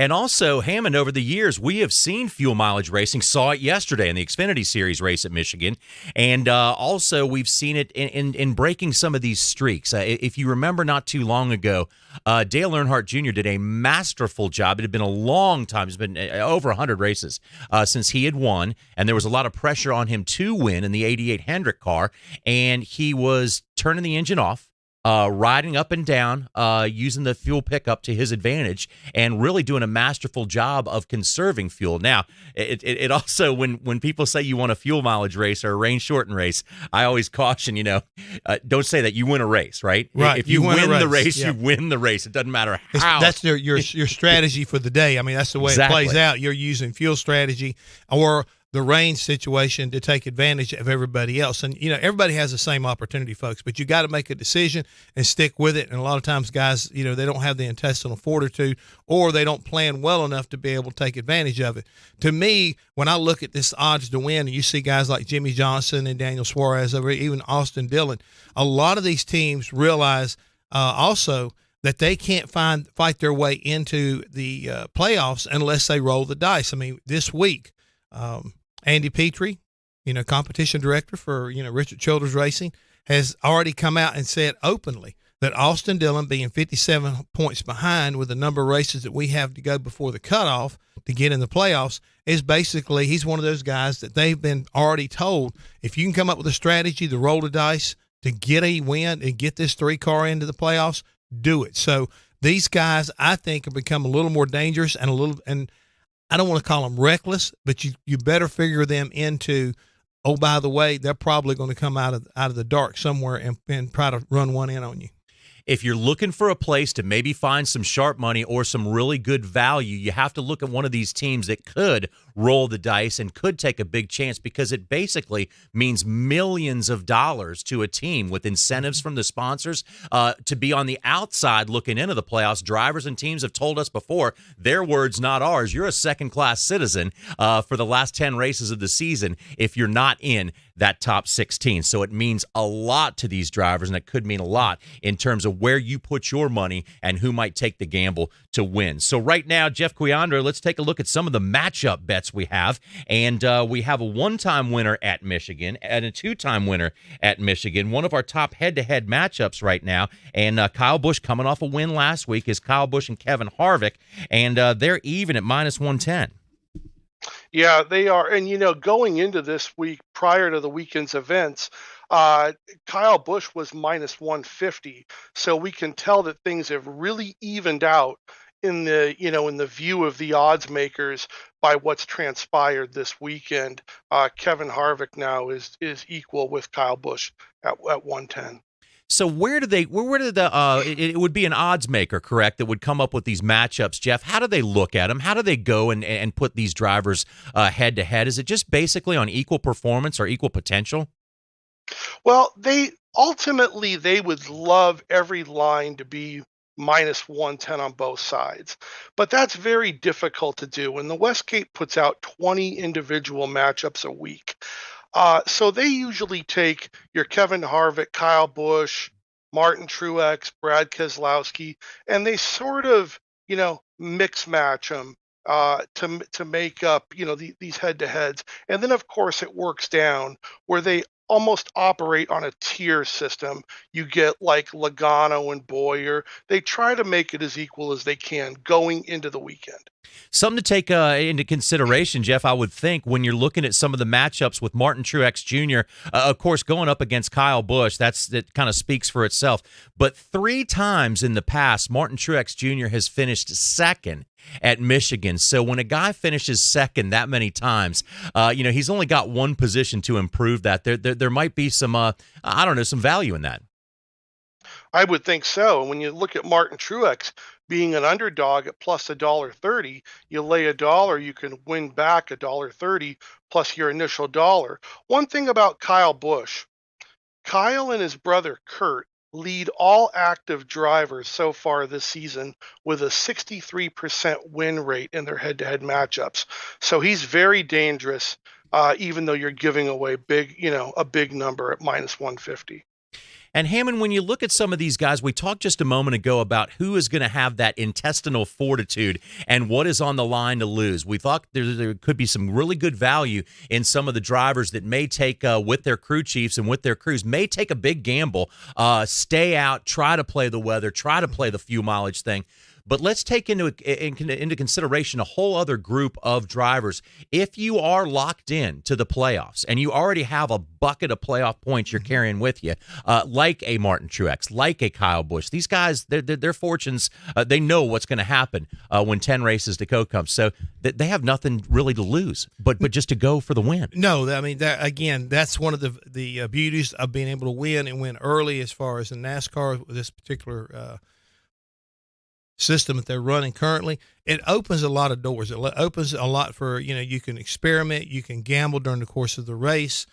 And also, Hammond, over the years, we have seen fuel mileage racing. Saw it yesterday in the Xfinity Series race at Michigan. And also, we've seen it in breaking some of these streaks. If you remember not too long ago, Dale Earnhardt Jr. did a masterful job. It had been a long time. It's been over 100 races since he had won. And there was a lot of pressure on him to win in the 88 Hendrick car. And he was turning the engine off, riding up and down, using the fuel pickup to his advantage, and really doing a masterful job of conserving fuel. Now, it also, when people say you want a fuel mileage race or a rain shortened race, I always caution, don't say that. You win a race, right? Right. If you win the race, yeah. You win the race. It doesn't matter how. That's your strategy for the day. I mean, that's the way Exactly. it plays out. You're using fuel strategy or the rain situation to take advantage of everybody else. And, everybody has the same opportunity, folks, but you got to make a decision and stick with it. And a lot of times guys, they don't have the intestinal fortitude or they don't plan well enough to be able to take advantage of it. To me, when I look at this odds to win and you see guys like Jimmy Johnson and Daniel Suarez over even Austin Dillon, a lot of these teams realize also that they can't fight their way into the playoffs unless they roll the dice. I mean, this week, Andy Petrie, competition director for, Richard Childers Racing, has already come out and said openly that Austin Dillon, being 57 points behind with the number of races that we have to go before the cutoff to get in the playoffs, is basically, he's one of those guys that they've been already told, if you can come up with a strategy to roll the dice to get a win and get this 3-car into the playoffs, do it. So these guys, I think, have become a little more dangerous and I don't want to call them reckless, but you better figure them into, oh, by the way, they're probably going to come out of the dark somewhere and try to run one in on you. If you're looking for a place to maybe find some sharp money or some really good value, you have to look at one of these teams that could roll the dice and could take a big chance, because it basically means millions of dollars to a team with incentives from the sponsors to be on the outside looking into the playoffs. Drivers and teams have told us before, their words, not ours, you're a second-class citizen for the last 10 races of the season if you're not in. that top 16. So it means a lot to these drivers, and it could mean a lot in terms of where you put your money and who might take the gamble to win. So right now, Jeff Cuyandra, let's take a look at some of the matchup bets we have. And we have a one-time winner at Michigan and a two-time winner at Michigan, one of our top head-to-head matchups right now. And Kyle Busch coming off a win last week is Kyle Busch and Kevin Harvick, and they're even at -110. Yeah, they are. And, going into this week, prior to the weekend's events, Kyle Busch was -150. So we can tell that things have really evened out in the view of the odds makers by what's transpired this weekend. Kevin Harvick now is equal with Kyle Busch at 110. So where did it would be an odds maker, correct, that would come up with these matchups, Jeff? How do they look at them? How do they go and put these drivers head to head? Is it just basically on equal performance or equal potential? Well, they would love every line to be -110 on both sides, but that's very difficult to do. And the Westgate puts out 20 individual matchups a week. So they usually take your Kevin Harvick, Kyle Busch, Martin Truex, Brad Keselowski, and they sort of, mix match them to make up, these head-to-heads. And then, of course, it works down where they almost operate on a tier system. You get like Logano and Boyer. They try to make it as equal as they can going into the weekend. Something to take into consideration, Jeff, I would think, when you're looking at some of the matchups with Martin Truex Jr., of course, going up against Kyle Busch, that kind of speaks for itself. But 3 times in the past, Martin Truex Jr. has finished second at Michigan. So when a guy finishes second that many times, he's only got one position to improve that. There might be some, some value in that. I would think so. And when you look at Martin Truex being an underdog at plus $1.30, you lay $1, you can win back $1.30 plus your initial dollar. One thing about Kyle Busch, Kyle and his brother Kurt lead all active drivers so far this season with a 63% win rate in their head-to-head matchups. So he's very dangerous, even though you're giving away a big number at -150. And Hammond, when you look at some of these guys, we talked just a moment ago about who is going to have that intestinal fortitude and what is on the line to lose. We thought there could be some really good value in some of the drivers that may take, with their crew chiefs and with their crews, may take a big gamble, stay out, try to play the weather, try to play the fuel mileage thing. But let's take into consideration a whole other group of drivers. If you are locked in to the playoffs and you already have a bucket of playoff points you're carrying with you, like a Martin Truex, like a Kyle Busch, these guys, their fortunes, they know what's going to happen when 10 races to go comes. So they have nothing really to lose, but just to go for the win. No, I mean, that's one of the beauties of being able to win and win early as far as in NASCAR, this particular system that they're running currently. It opens a lot of doors. It opens a lot for, you can experiment, you can gamble during the course of the race.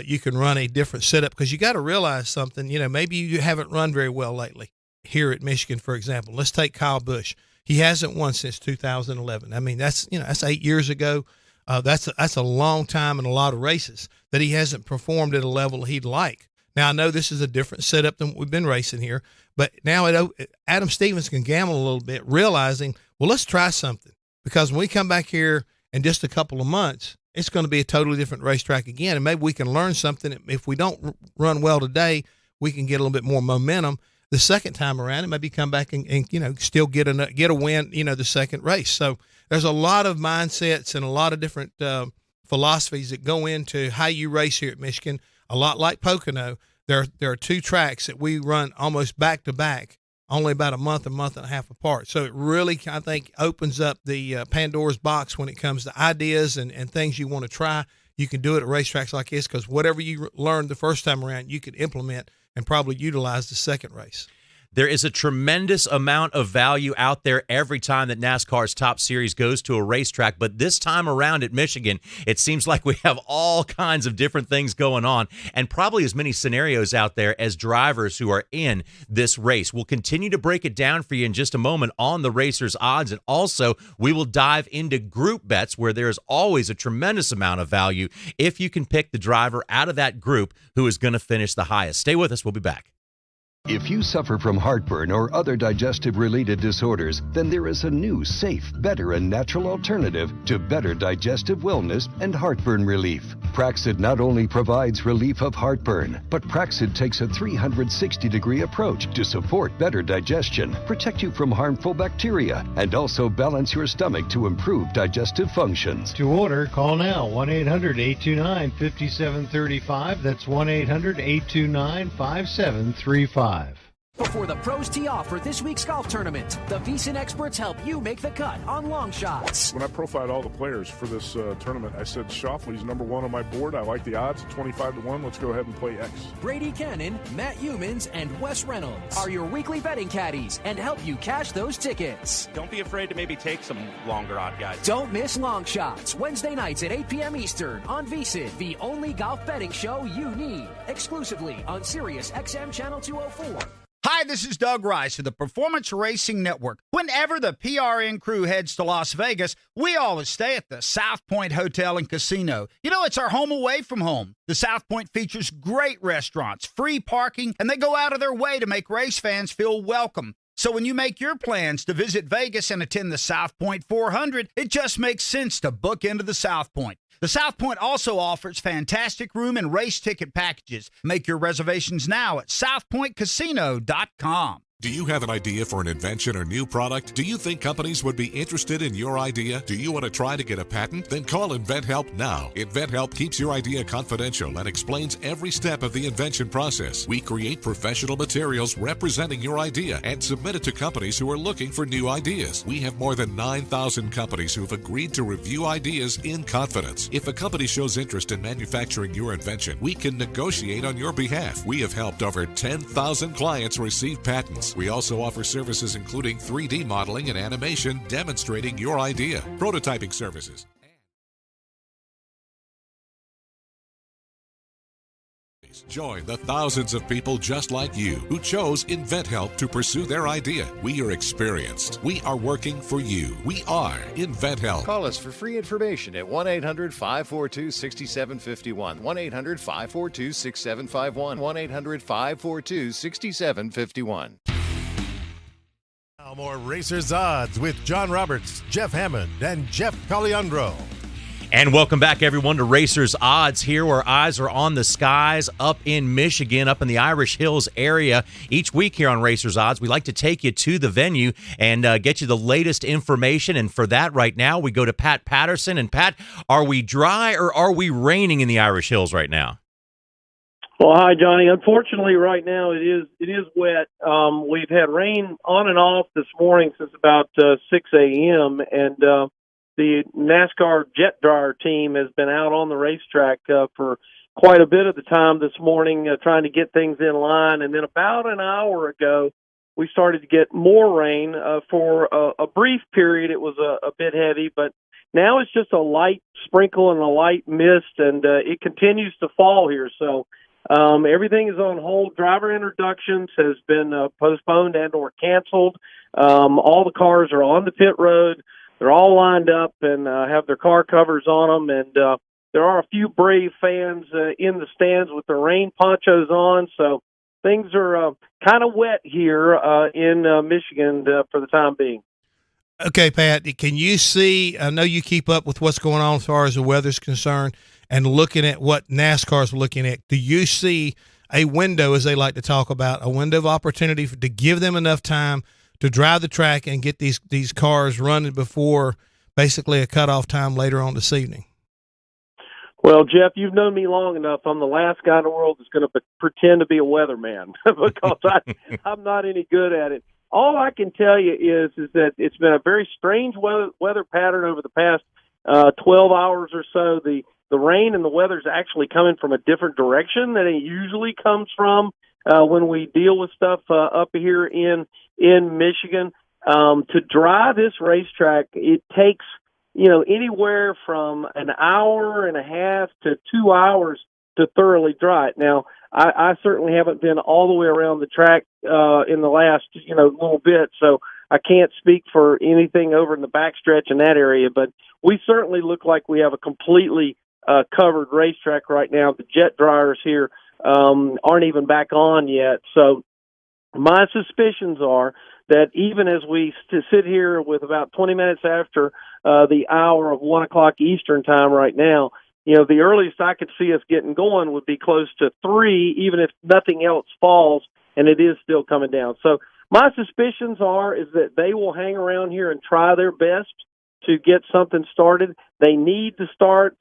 You can run a different setup because you got to realize something, maybe you haven't run very well lately here at Michigan, for example. Let's take Kyle Busch. He hasn't won since 2011. I mean, that's 8 years ago. That's a long time in a lot of races that he hasn't performed at a level he'd like. Now, I know this is a different setup than we've been racing here, but now Adam Stevens can gamble a little bit, realizing, well, let's try something. Because when we come back here in just a couple of months, it's going to be a totally different racetrack again, and maybe we can learn something. If we don't run well today, we can get a little bit more momentum the second time around, and maybe come back and still get a win, the second race. So there's a lot of mindsets and a lot of different philosophies that go into how you race here at Michigan. A lot like Pocono, there are 2 tracks that we run almost back to back, only about a month and a half apart. So it really, I think, opens up the Pandora's box when it comes to ideas and things you want to try. You can do it at racetracks like this because whatever you learned the first time around, you can implement and probably utilize the second race. There is a tremendous amount of value out there every time that NASCAR's Top Series goes to a racetrack, but this time around at Michigan, it seems like we have all kinds of different things going on and probably as many scenarios out there as drivers who are in this race. We'll continue to break it down for you in just a moment on the Racers Odds, and also we will dive into group bets where there is always a tremendous amount of value if you can pick the driver out of that group who is going to finish the highest. Stay with us. We'll be back. If you suffer from heartburn or other digestive-related disorders, then there is a new, safe, better, and natural alternative to better digestive wellness and heartburn relief. Praxid not only provides relief of heartburn, but Praxid takes a 360-degree approach to support better digestion, protect you from harmful bacteria, and also balance your stomach to improve digestive functions. To order, call now 1-800-829-5735. That's 1-800-829-5735. Before the pros tee off for this week's golf tournament, the VEASAN experts help you make the cut on long shots. When I profiled all the players for this tournament, I said Schauffele's number one on my board. I like the odds, 25-1. Let's go ahead and play X. Brady Cannon, Matt Humans, and Wes Reynolds are your weekly betting caddies and help you cash those tickets. Don't be afraid to maybe take some longer odd guys. Don't miss long shots, Wednesday nights at 8 p.m. Eastern on VEASAN, the only golf betting show you need, exclusively on Sirius XM Channel 204. Hi, this is Doug Rice of the Performance Racing Network. Whenever the PRN crew heads to Las Vegas, we always stay at the South Point Hotel and Casino. You know, it's our home away from home. The South Point features great restaurants, free parking, and they go out of their way to make race fans feel welcome. So when you make your plans to visit Vegas and attend the South Point 400, it just makes sense to book into the South Point. The South Point also offers fantastic room and race ticket packages. Make your reservations now at southpointcasino.com. Do you have an idea for an invention or new product? Do you think companies would be interested in your idea? Do you want to try to get a patent? Then call InventHelp now. InventHelp keeps your idea confidential and explains every step of the invention process. We create professional materials representing your idea and submit it to companies who are looking for new ideas. We have more than 9,000 companies who have agreed to review ideas in confidence. If a company shows interest in manufacturing your invention, we can negotiate on your behalf. We have helped over 10,000 clients receive patents. We also offer services including 3D modeling and animation demonstrating your idea, prototyping services. Join the thousands of people just like you who chose InventHelp to pursue their idea. We are experienced. We are working for you. We are InventHelp. Call us for free information at 1-800-542-6751. 1-800-542-6751. 1-800-542-6751. Now more Racers Odds with John Roberts, Jeff Hammond, and Jeff Caliandro. And welcome back, everyone, to Racers Odds, here where eyes are on the skies up in Michigan, up in the Irish Hills area. Each week here on Racers Odds, we like to take you to the venue and get you the latest information. And for that, right now, we go to Pat Patterson. And Pat, are we dry or are we raining in the Irish Hills right now? Well, hi, Johnny. Unfortunately, right now it is wet. We've had rain on and off this morning since about 6 a.m., and the NASCAR jet dryer team has been out on the racetrack for quite a bit of the time this morning trying to get things in line. And then about an hour ago, we started to get more rain for a brief period. It was a bit heavy, but now it's just a light sprinkle and a light mist, and it continues to fall here. So everything is on hold. Driver introductions has been postponed and or canceled. All the cars are on the pit road. They're all lined up and have their car covers on them. And there are a few brave fans in the stands with their rain ponchos on. So things are kind of wet here in Michigan for the time being. Okay, Pat, can you see, I know you keep up with what's going on as far as the weather's concerned and looking at what NASCAR's looking at. Do you see a window, as they like to talk about, a window of opportunity to give them enough time to drive the track and get these cars running before basically a cutoff time later on this evening? Well, Jeff, you've known me long enough. I'm the last guy in the world that's going to pretend to be a weatherman because I'm not any good at it. All I can tell you is that it's been a very strange weather pattern over the past 12 hours or so. The rain and the weather's actually coming from a different direction than it usually comes from. when we deal with stuff up here in Michigan. To dry this racetrack, it takes anywhere from an hour and a half to 2 hours to thoroughly dry it. Now, I certainly haven't been all the way around the track in the last little bit, so I can't speak for anything over in the backstretch in that area. But we certainly look like we have a completely covered racetrack right now. The jet dryers here aren't even back on yet, so my suspicions are that even as we sit here with about 20 minutes after the hour of 1 o'clock Eastern time right now, the earliest I could see us getting going would be close to 3, even if nothing else falls, and it is still coming down. So my suspicions is that they will hang around here and try their best to get something started. They need to start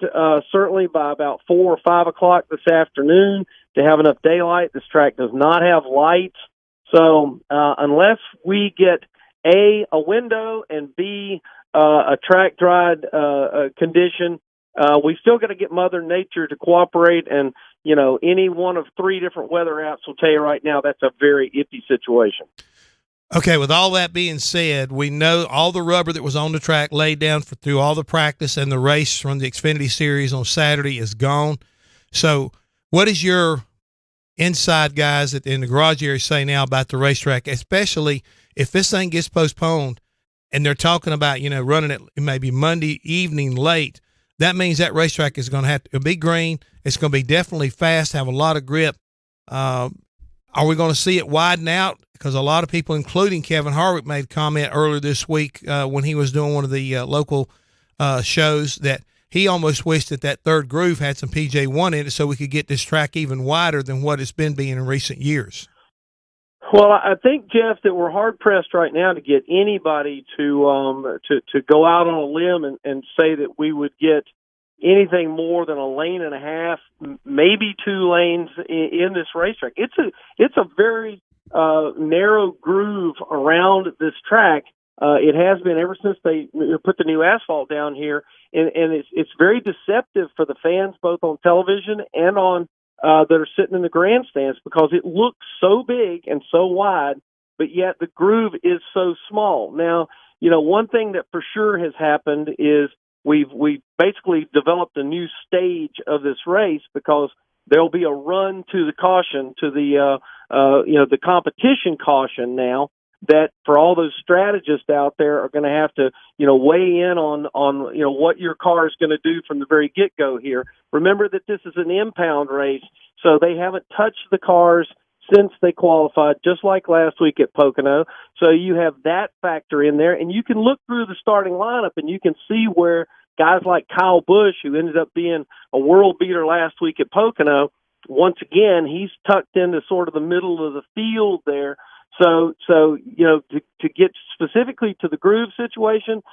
certainly by about 4 or 5 o'clock this afternoon to have enough daylight. This track does not have lights. So unless we get A, a window, and B, a track dried condition, we still got to get Mother Nature to cooperate. And, any one of 3 different weather apps will tell you right now that's a very iffy situation. Okay, with all that being said, we know all the rubber that was on the track laid down through all the practice and the race from the Xfinity Series on Saturday is gone. So what is your inside guys in the garage area say now about the racetrack, especially if this thing gets postponed and they're talking about, running it maybe Monday evening late? That means that racetrack is going to have to be green. It's going to be definitely fast, have a lot of grip. Are we going to see it widen out? Because a lot of people, including Kevin Harvick, made a comment earlier this week when he was doing one of the local shows that he almost wished that third groove had some PJ1 in it so we could get this track even wider than what it's been being in recent years. Well, I think, Jeff, that we're hard-pressed right now to get anybody to go out on a limb and say that we would get anything more than a lane and a half, maybe 2 lanes in this racetrack. It's a very narrow groove around this track. It has been ever since they put the new asphalt down here, and it's very deceptive for the fans, both on television and on that are sitting in the grandstands, because it looks so big and so wide, but yet the groove is so small. Now, one thing that for sure has happened is we've basically developed a new stage of this race, because there'll be a run to the caution, to the competition caution now, that for all those strategists out there are going to have to, weigh in on what your car is going to do from the very get-go here. Remember that this is an impound race, so they haven't touched the cars since they qualified, just like last week at Pocono. So you have that factor in there, and you can look through the starting lineup and you can see where guys like Kyle Busch, who ended up being a world beater last week at Pocono, once again, he's tucked into sort of the middle of the field there. So to get specifically to the groove situation,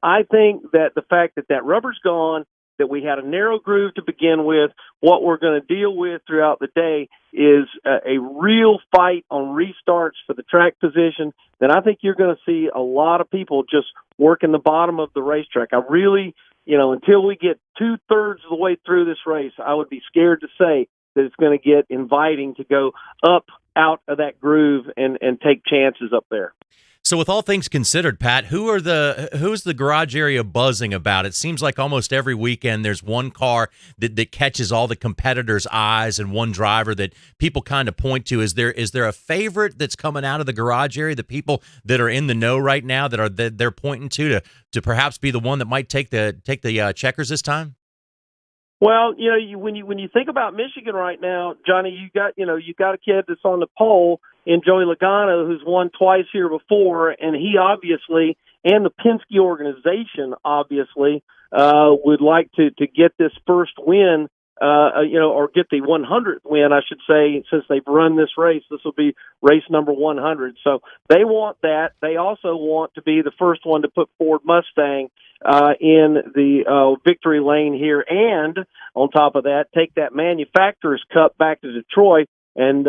I think that the fact that rubber's gone, that we had a narrow groove to begin with, what we're going to deal with throughout the day is a real fight on restarts for the track position. Then I think you're going to see a lot of people just working the bottom of the racetrack. I really, until we get 2/3 of the way through this race, I would be scared to say that it's going to get inviting to go up out of that groove and take chances up there. So with all things considered, Pat, who's the garage area buzzing about? It seems like almost every weekend there's one car that catches all the competitors' eyes and one driver that people kind of point to. Is there a favorite that's coming out of the garage area, the people that are in the know right now that they're pointing to perhaps be the one that might take the checkers this time? Well, when you think about Michigan right now, Johnny, you got a kid that's on the pole in Joey Logano, who's won twice here before, and he obviously, and the Penske organization obviously, would like to get this first win, or get the 100th win, I should say, since they've run this race. This will be race number 100. So they want that. They also want to be the first one to put Ford Mustang in the victory lane here, and on top of that, take that Manufacturers Cup back to Detroit and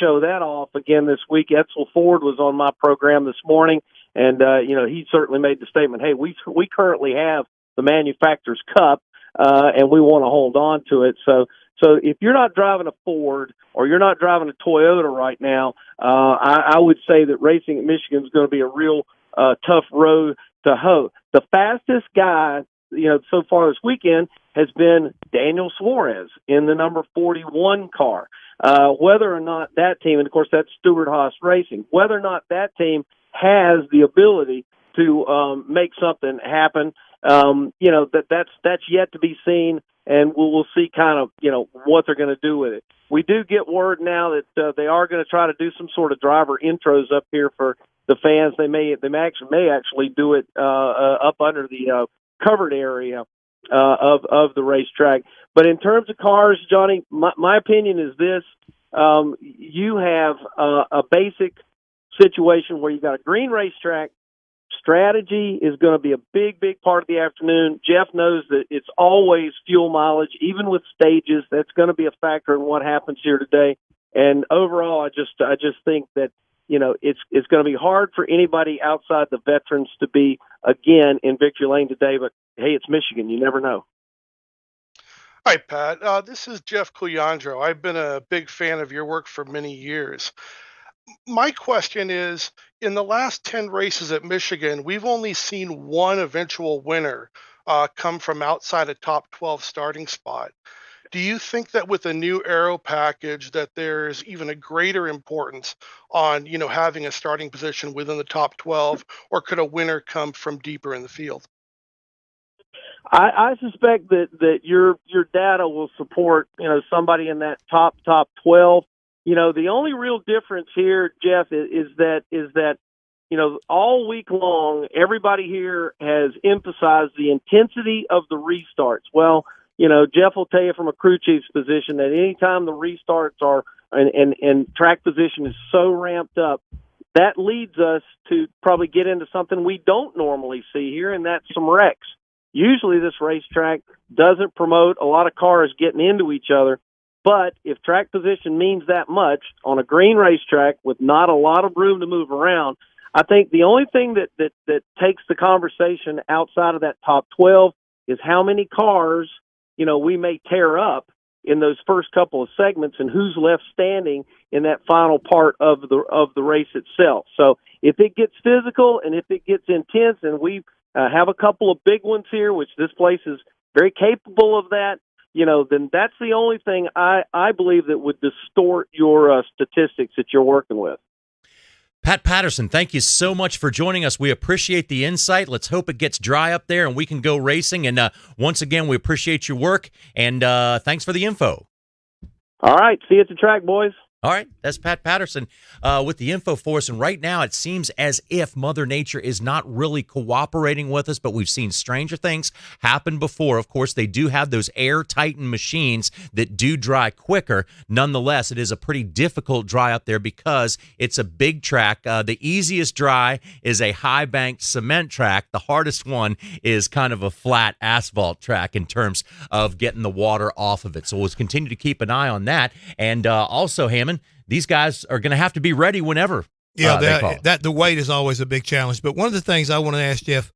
show that off again this week. Edsel Ford was on my program this morning, and he certainly made the statement, hey, we currently have the Manufacturers Cup, and we want to hold on to it. So So if you're not driving a Ford or you're not driving a Toyota right now, I would say that racing at Michigan is going to be a real tough road to hoe. The fastest guy, so far this weekend has been Daniel Suarez in the number 41 car. Whether or not that team, and of course that's Stewart Haas Racing, whether or not that team has the ability to make something happen, that's yet to be seen, and we'll see kind of what they're going to do with it. We do get word now that they are going to try to do some sort of driver intros up here for the fans. They may actually do it up under the covered area of the racetrack. But in terms of cars, Johnny, my opinion is this: you have a basic situation where you got a green racetrack. Strategy is going to be a big part of the afternoon. Jeff knows that it's always fuel mileage, even with stages. That's going to be a factor in what happens here today. And overall, I just think that it's going to be hard for anybody outside the veterans to be again in victory lane today. But hey, it's Michigan. You never know. Hi, Pat. This is Jeff Cuyandro. I've been a big fan of your work for many years. My question is, in the last 10 races at Michigan, we've only seen one eventual winner come from outside a top 12 starting spot. Do you think that with a new aero package that there's even a greater importance on, having a starting position within the top 12, or could a winner come from deeper in the field? I suspect that your data will support somebody in that top 12. The only real difference here, Jeff, is that all week long everybody here has emphasized the intensity of the restarts. Well, Jeff will tell you from a crew chief's position that anytime the restarts are and track position is so ramped up, that leads us to probably get into something we don't normally see here, and that's some wrecks. Usually this racetrack doesn't promote a lot of cars getting into each other, but if track position means that much on a green racetrack with not a lot of room to move around, I think the only thing that takes the conversation outside of that top 12 is how many cars, we may tear up in those first couple of segments and who's left standing in that final part of the race itself. So if it gets physical and if it gets intense, and we have a couple of big ones here, which this place is very capable of that, then that's the only thing I believe that would distort your statistics that you're working with. Pat Patterson, thank you so much for joining us. We appreciate the insight. Let's hope it gets dry up there and we can go racing. And once again, we appreciate your work, and thanks for the info. All right. See you at the track, boys. All right, that's Pat Patterson with the info for us. And right now it seems as if Mother Nature is not really cooperating with us, but we've seen stranger things happen before. Of course, they do have those air-tightened machines that do dry quicker. Nonetheless, it is a pretty difficult dry up there because it's a big track. The easiest dry is a high-banked cement track. The hardest one is kind of a flat asphalt track in terms of getting the water off of it. So we'll continue to keep an eye on that. And also, Hammond, these guys are going to have to be ready whenever. Yeah, that the weight is always a big challenge. But one of the things I want to ask Jeff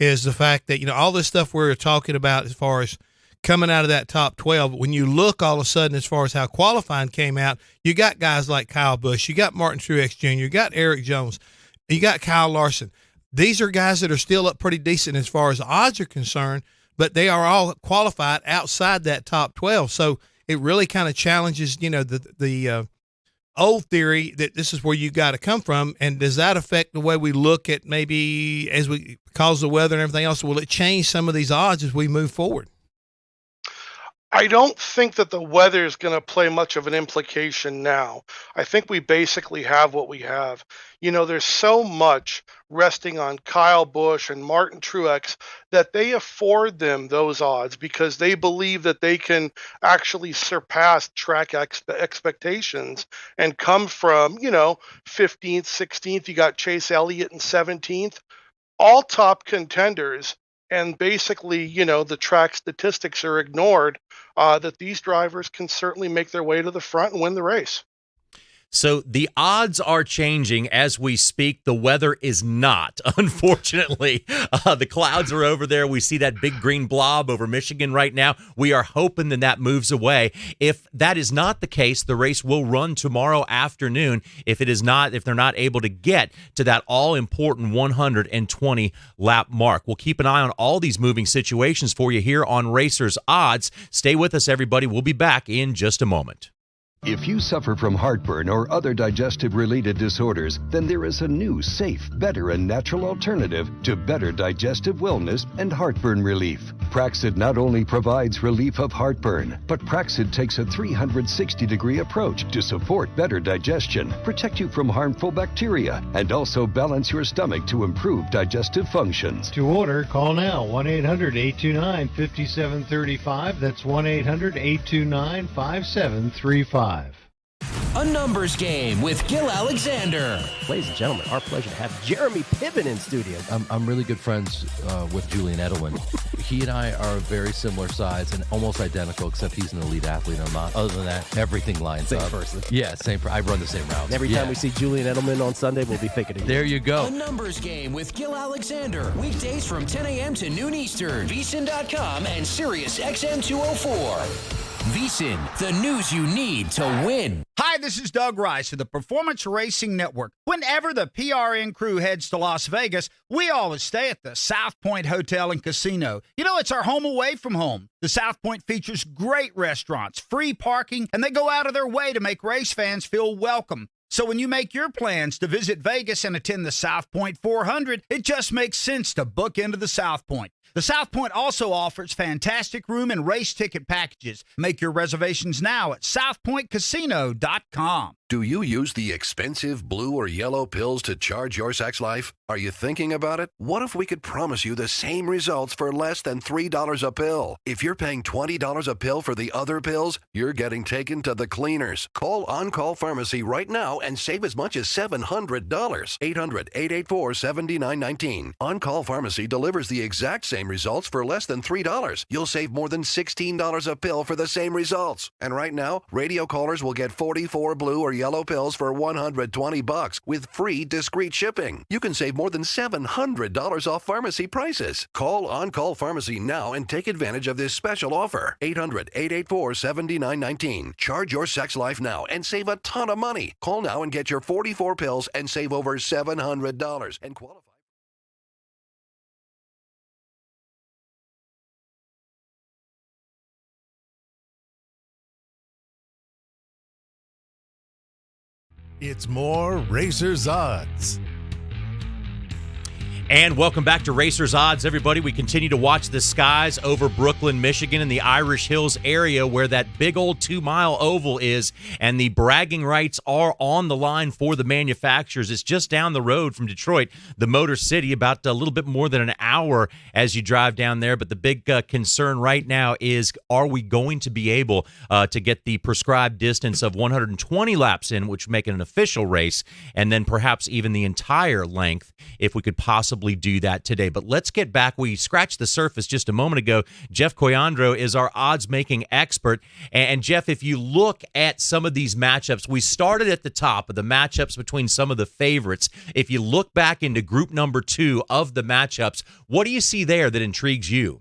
is the fact that all this stuff we're talking about as far as coming out of that top 12. When you look all of a sudden as far as how qualifying came out, you got guys like Kyle Busch, you got Martin Truex Jr., you got Eric Jones, you got Kyle Larson. These are guys that are still up pretty decent as far as odds are concerned, but they are all qualified outside that top 12. So it really kind of challenges, the old theory that this is where you got to come from. And does that affect the way we look at maybe because of the weather and everything else? Will it change some of these odds as we move forward? I don't think that the weather is going to play much of an implication now. I think we basically have what we have. There's so much resting on Kyle Busch and Martin Truex that they afford them those odds because they believe that they can actually surpass track expectations and come from, 15th, 16th. You got Chase Elliott in 17th, all top contenders. And basically, the track statistics are ignored, that these drivers can certainly make their way to the front and win the race. So the odds are changing as we speak. The weather is not, unfortunately. The clouds are over there. We see that big green blob over Michigan right now. We are hoping that moves away. If that is not the case, the race will run tomorrow afternoon. If they're not able to get to that all-important 120 lap mark. We'll keep an eye on all these moving situations for you here on Racers Odds. Stay with us, everybody. We'll be back in just a moment. If you suffer from heartburn or other digestive-related disorders, then there is a new, safe, better, and natural alternative to better digestive wellness and heartburn relief. Praxid not only provides relief of heartburn, but Praxid takes a 360-degree approach to support better digestion, protect you from harmful bacteria, and also balance your stomach to improve digestive functions. To order, call now 1-800-829-5735. That's 1-800-829-5735. A numbers game with Gil Alexander. Ladies and gentlemen, our pleasure to have Jeremy Piven in studio. I'm really good friends with Julian Edelman. He and I are very similar size and almost identical, except he's an elite athlete. I'm not. Other than that, everything lines up. Same person. Yeah, same. I run the same routes. Every time we see Julian Edelman on Sunday, we'll be thinking of you. There you go. A numbers game with Gil Alexander. Weekdays from 10 a.m. to noon Eastern. VSiN.com and Sirius XM 204. VSiN, the news you need to win. Hi, this is Doug Rice of the Performance Racing Network. Whenever the PRN crew heads to Las Vegas, we always stay at the South Point Hotel and Casino. You know, it's our home away from home. The South Point features great restaurants, free parking, and they go out of their way to make race fans feel welcome. So when you make your plans to visit Vegas and attend the South Point 400, it just makes sense to book into the South Point. The South Point also offers fantastic room and race ticket packages. Make your reservations now at southpointcasino.com. Do you use the expensive blue or yellow pills to charge your sex life? Are you thinking about it? What if we could promise you the same results for less than $3 a pill? If you're paying $20 a pill for the other pills, you're getting taken to the cleaners. Call On Call Pharmacy right now and save as much as $700. 800-884-7919. On Call Pharmacy delivers the exact same results for less than $3. You'll save more than $16 a pill for the same results. And right now, radio callers will get 44 blue or yellow pills for $120 with free discreet shipping. You can save more than $700 off pharmacy prices. Call On Call Pharmacy now and take advantage of this special offer. 800-884-7919. Charge your sex life now and save a ton of money. Call now and get your 44 pills and save over $700 and qualify. It's more Racers Odds. And welcome back to Racers Odds, everybody. We continue to watch the skies over Brooklyn, Michigan, and the Irish Hills area where that big old 2-mile oval is, and the bragging rights are on the line for the manufacturers. It's just down the road from Detroit, the Motor City, about a little bit more than an hour as you drive down there. But the big concern right now is, are we going to be able to get the prescribed distance of 120 laps in, which would make it an official race, and then perhaps even the entire length if we could possibly do that today. But let's get back. We scratched the surface just a moment ago. Jeff Coyandro is our odds-making expert. And Jeff, if you look at some of these matchups, we started at the top of the matchups between some of the favorites. If you look back into group number 2 of the matchups, what do you see there that intrigues you?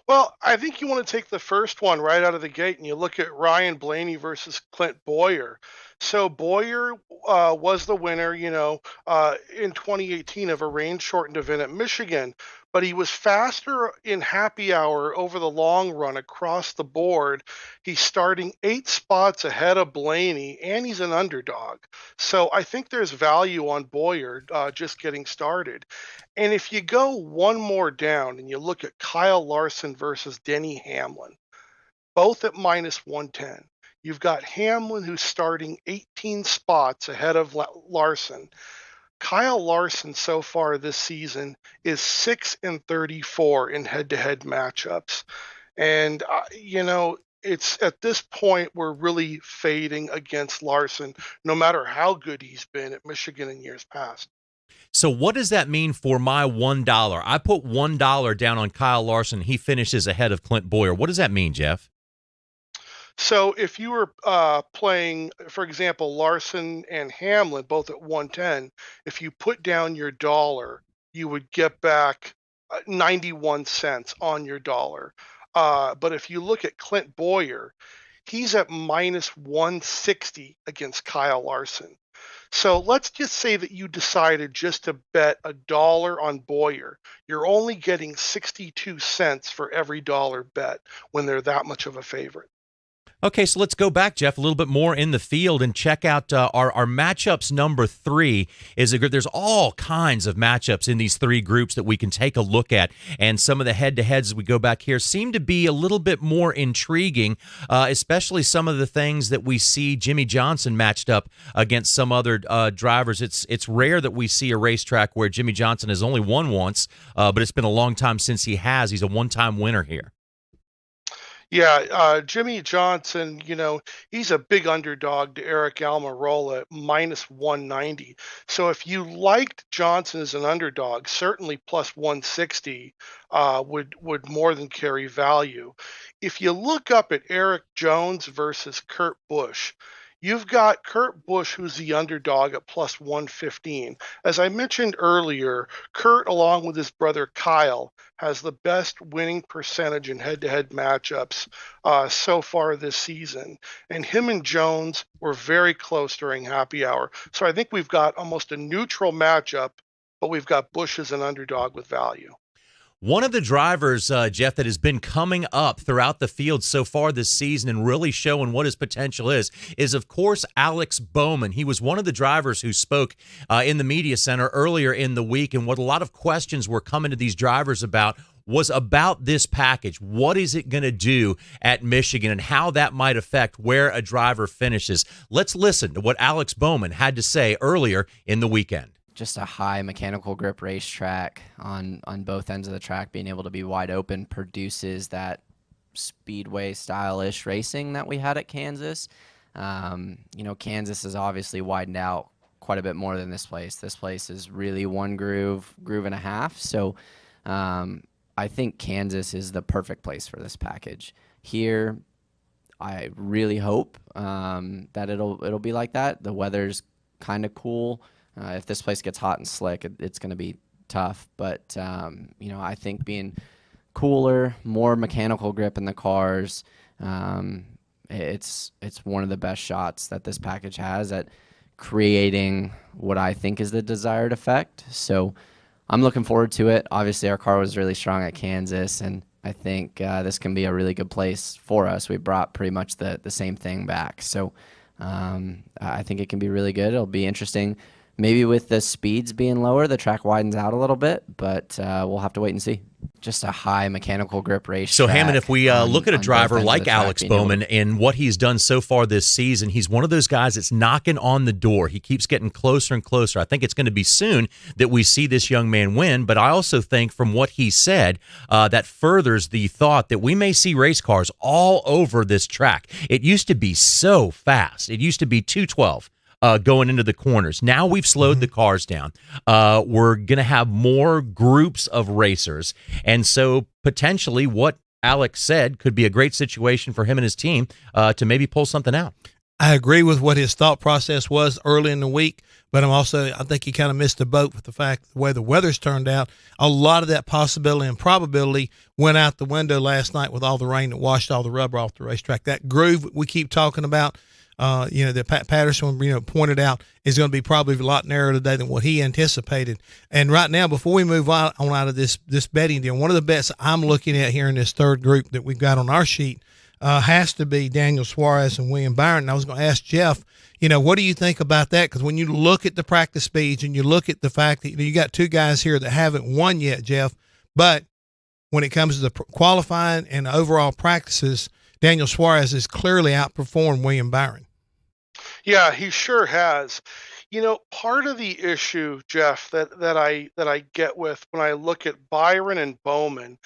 Well, I think you want to take the first one right out of the gate, and you look at Ryan Blaney versus Clint Boyer. So Boyer was the winner, in 2018 of a rain-shortened event at Michigan, but he was faster in happy hour over the long run across the board. He's starting 8 spots ahead of Blaney, and he's an underdog. So I think there's value on Boyer just getting started. And if you go one more down and you look at Kyle Larson versus Denny Hamlin, both at minus 110. You've got Hamlin, who's starting 18 spots ahead of Larson. Kyle Larson so far this season is 6-34 in head-to-head matchups. And, it's at this point we're really fading against Larson, no matter how good he's been at Michigan in years past. So what does that mean for my $1? I put $1 down on Kyle Larson. He finishes ahead of Clint Boyer. What does that mean, Jeff? So if you were playing, for example, Larson and Hamlin, both at 110, if you put down your dollar, you would get back 91 cents on your dollar. But if you look at Clint Boyer, he's at minus 160 against Kyle Larson. So let's just say that you decided just to bet $1 on Boyer. You're only getting 62 cents for every dollar bet when they're that much of a favorite. Okay, so let's go back, Jeff, a little bit more in the field and check out our matchups. Number 3 is a group. There's all kinds of matchups in these 3 groups that we can take a look at, and some of the head-to-heads as we go back here seem to be a little bit more intriguing, especially some of the things that we see Jimmy Johnson matched up against some other drivers. It's rare that we see a racetrack where Jimmy Johnson has only won once, but it's been a long time since he has. He's a one-time winner here. Yeah, Jimmy Johnson, he's a big underdog to Eric Almirola at minus 190. So if you liked Johnson as an underdog, certainly plus 160 would more than carry value. If you look up at Eric Jones versus Kurt Busch, you've got Kurt Busch, who's the underdog at plus 115. As I mentioned earlier, Kurt, along with his brother Kyle, has the best winning percentage in head-to-head matchups so far this season. And him and Jones were very close during happy hour. So I think we've got almost a neutral matchup, but we've got Busch as an underdog with value. One of the drivers, Jeff, that has been coming up throughout the field so far this season and really showing what his potential is, of course, Alex Bowman. He was one of the drivers who spoke in the media center earlier in the week, and what a lot of questions were coming to these drivers about was about this package. What is it going to do at Michigan and how that might affect where a driver finishes? Let's listen to what Alex Bowman had to say earlier in the weekend. Just a high mechanical grip racetrack on both ends of the track, being able to be wide open produces that speedway stylish racing that we had at Kansas. Kansas has obviously widened out quite a bit more than this place. This place is really one groove and a half. So I think Kansas is the perfect place for this package. Here, I really hope that it'll be like that. The weather's kind of cool. If this place gets hot and slick, it's going to be tough. But, I think being cooler, more mechanical grip in the cars, it's one of the best shots that this package has at creating what I think is the desired effect. So I'm looking forward to it. Obviously, our car was really strong at Kansas, and I think this can be a really good place for us. We brought pretty much the same thing back. So I think it can be really good. It'll be interesting. Maybe with the speeds being lower, the track widens out a little bit, but we'll have to wait and see. Just a high mechanical grip race. So, Hammond, if we look at a driver like Alex Bowman and what he's done so far this season, he's one of those guys that's knocking on the door. He keeps getting closer and closer. I think it's going to be soon that we see this young man win, but I also think from what he said, that furthers the thought that we may see race cars all over this track. It used to be so fast. It used to be 212. Going into the corners. Now we've slowed the cars down. We're going to have more groups of racers. And so potentially what Alex said could be a great situation for him and his team to maybe pull something out. I agree with what his thought process was early in the week, but I think he kind of missed the boat with the fact the way the weather's turned out. A lot of that possibility and probability went out the window last night with all the rain that washed all the rubber off the racetrack. That groove we keep talking about, that Pat Patterson, pointed out is going to be probably a lot narrower today than what he anticipated. And right now, before we move on out of this betting deal, one of the bets I'm looking at here in this third group that we've got on our sheet has to be Daniel Suarez and William Byron. And I was going to ask Jeff, what do you think about that? Because when you look at the practice speeds and you look at the fact that you got two guys here that haven't won yet, Jeff, but when it comes to the qualifying and the overall practices, Daniel Suarez has clearly outperformed William Byron. Yeah, he sure has. Part of the issue, Jeff, that I get with when I look at Byron and Bowman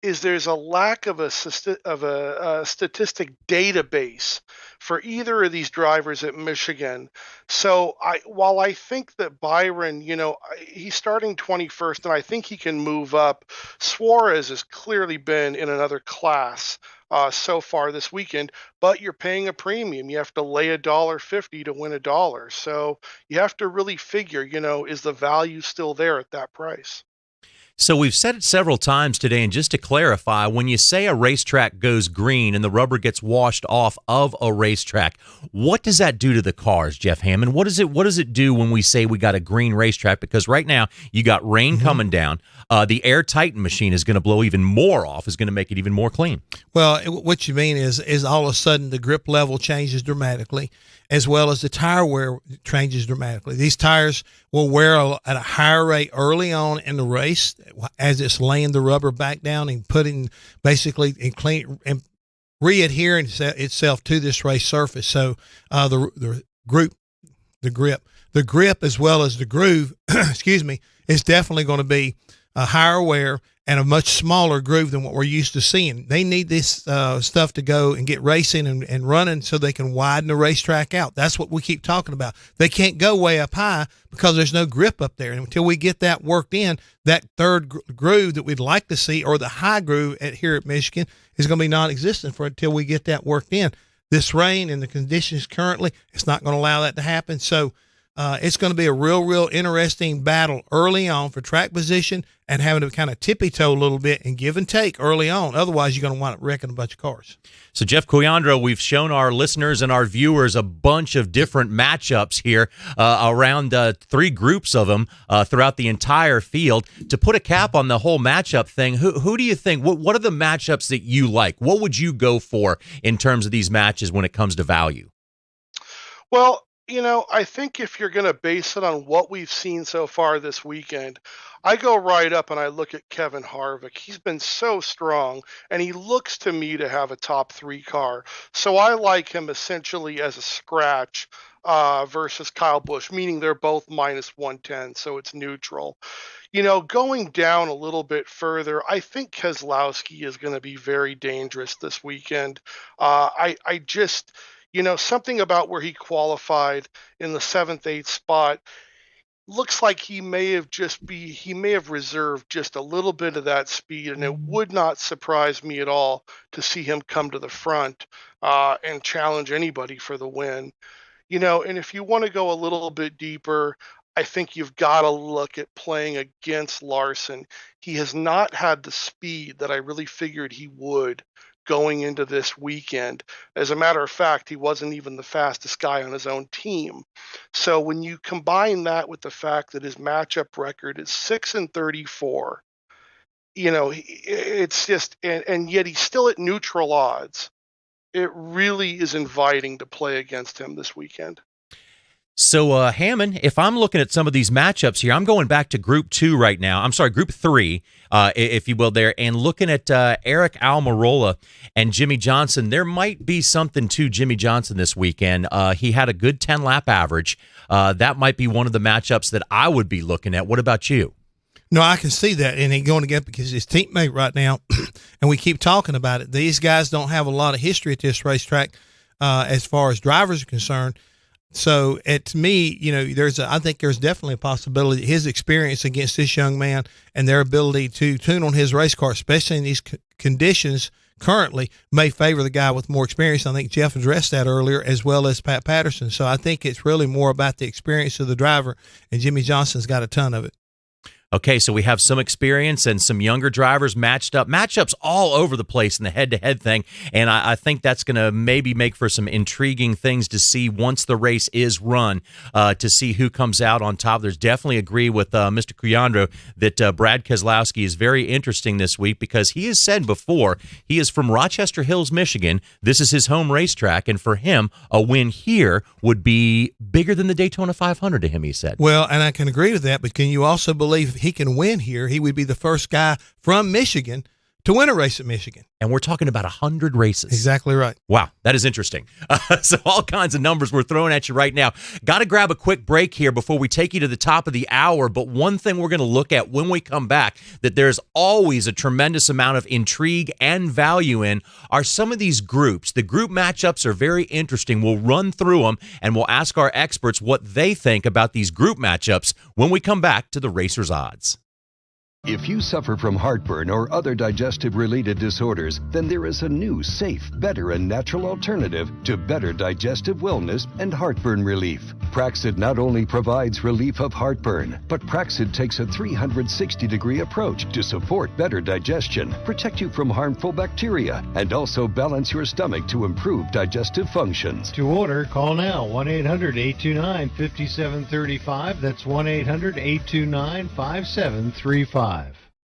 is there's a lack of a statistic database for either of these drivers at Michigan. So while I think that Byron, he's starting 21st, and I think he can move up, Suarez has clearly been in another class so far this weekend, but you're paying a premium. You have to lay $1.50 to win $1. So you have to really figure, is the value still there at that price? So we've said it several times today, and just to clarify, when you say a racetrack goes green and the rubber gets washed off of a racetrack, what does that do to the cars, Jeff Hammond? What does it do when we say we got a green racetrack? Because right now you got rain coming down. The Air Titan machine is going to blow even more off, is going to make it even more clean. Well, what you mean is all of a sudden the grip level changes dramatically, as well as the tire wear changes dramatically. These tires will wear at a higher rate early on in the race as it's laying the rubber back down and putting basically and clean and re-adhering itself to this race surface. So the grip as well as the groove, excuse me, is definitely going to be a higher wear and a much smaller groove than what we're used to seeing. They need this stuff to go and get racing and running so they can widen the racetrack out. That's what we keep talking about. They can't go way up high because there's no grip up there. And until we get that worked in, that third groove that we'd like to see, or the high groove here at Michigan, is going to be non-existent until we get that worked in. This rain and the conditions currently, it's not going to allow that to happen. So it's going to be a real interesting battle early on for track position and having to kind of tippy-toe a little bit and give and take early on. Otherwise, you're going to wind up wrecking a bunch of cars. So, Jeff Cuyandro, we've shown our listeners and our viewers a bunch of different matchups here, around 3 groups of them throughout the entire field. To put a cap on the whole matchup thing, who do you think, what are the matchups that you like? What would you go for in terms of these matches when it comes to value? Well, I think if you're going to base it on what we've seen so far this weekend, I go right up and I look at Kevin Harvick. He's been so strong, and he looks to me to have a top 3 car. So I like him essentially as a scratch versus Kyle Busch, meaning they're both minus 110, so it's neutral. Going down a little bit further, I think Keselowski is going to be very dangerous this weekend. I just... something about where he qualified in the 7th, 8th spot looks like he may have reserved just a little bit of that speed, and it would not surprise me at all to see him come to the front and challenge anybody for the win. And if you want to go a little bit deeper, I think you've got to look at playing against Larson. He has not had the speed that I really figured he would going into this weekend. As a matter of fact, he wasn't even the fastest guy on his own team. So when you combine that with the fact that his matchup record is 6-34, it's just, and yet he's still at neutral odds. It really is inviting to play against him this weekend. So, Hammond, if I'm looking at some of these matchups here, I'm going back to Group 2 right now. I'm sorry, Group 3, if you will, there, and looking at Eric Almirola and Jimmy Johnson. There might be something to Jimmy Johnson this weekend. He had a good 10-lap average. That might be one of the matchups that I would be looking at. What about you? No, I can see that, and he's going to get because his teammate right now, and we keep talking about it. These guys don't have a lot of history at this racetrack as far as drivers are concerned. So, to me, I think there's definitely a possibility that his experience against this young man and their ability to tune on his race car, especially in these conditions currently, may favor the guy with more experience. I think Jeff addressed that earlier, as well as Pat Patterson. So I think it's really more about the experience of the driver, and Jimmy Johnson's got a ton of it. Okay, so we have some experience and some younger drivers matchups all over the place in the head-to-head thing, and I think that's going to maybe make for some intriguing things to see once the race is run, to see who comes out on top. There's definitely agree with Mr. Cuyandro that Brad Keselowski is very interesting this week because he has said before he is from Rochester Hills, Michigan. This is his home racetrack, and for him, a win here would be bigger than the Daytona 500 to him, he said. Well, and I can agree with that, but can you also believe he can win here? He would be the first guy from Michigan to win a race at Michigan. And we're talking about 100 races. Exactly right. Wow, that is interesting. So all kinds of numbers we're throwing at you right now. Got to grab a quick break here before we take you to the top of the hour. But one thing we're going to look at when we come back that there's always a tremendous amount of intrigue and value in are some of these groups. The group matchups are very interesting. We'll run through them and we'll ask our experts what they think about these group matchups when we come back to the Racer's Odds. If you suffer from heartburn or other digestive-related disorders, then there is a new, safe, better, and natural alternative to better digestive wellness and heartburn relief. Praxid not only provides relief of heartburn, but Praxid takes a 360-degree approach to support better digestion, protect you from harmful bacteria, and also balance your stomach to improve digestive functions. To order, call now 1-800-829-5735. That's 1-800-829-5735.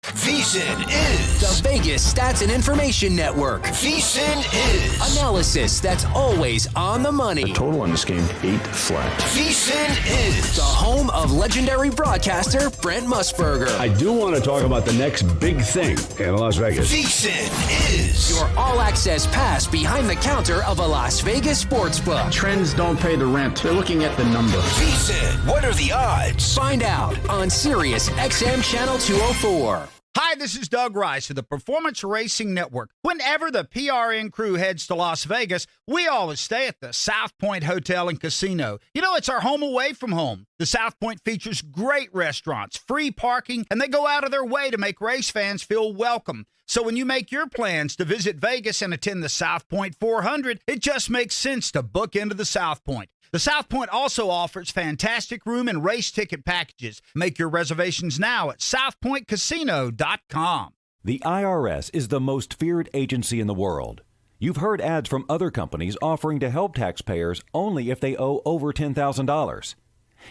VSiN is the Vegas Stats and Information Network. VSiN is analysis that's always on the money. The total on this game, 8 flat. VSiN is the home of legendary broadcaster Brent Musburger. I do want to talk about the next big thing in Las Vegas. VSiN is your all-access pass behind the counter of a Las Vegas sportsbook. Trends don't pay the rent. They're looking at the number. VSiN, what are the odds? Find out on Sirius XM Channel 204. Hi, this is Doug Rice of the Performance Racing Network. Whenever the PRN crew heads to Las Vegas, we always stay at the South Point Hotel and Casino. You know, it's our home away from home. The South Point features great restaurants, free parking, and they go out of their way to make race fans feel welcome. So when you make your plans to visit Vegas and attend the South Point 400, it just makes sense to book into the South Point. The South Point also offers fantastic room and race ticket packages. Make your reservations now at southpointcasino.com. The IRS is the most feared agency in the world. You've heard ads from other companies offering to help taxpayers only if they owe over $10,000.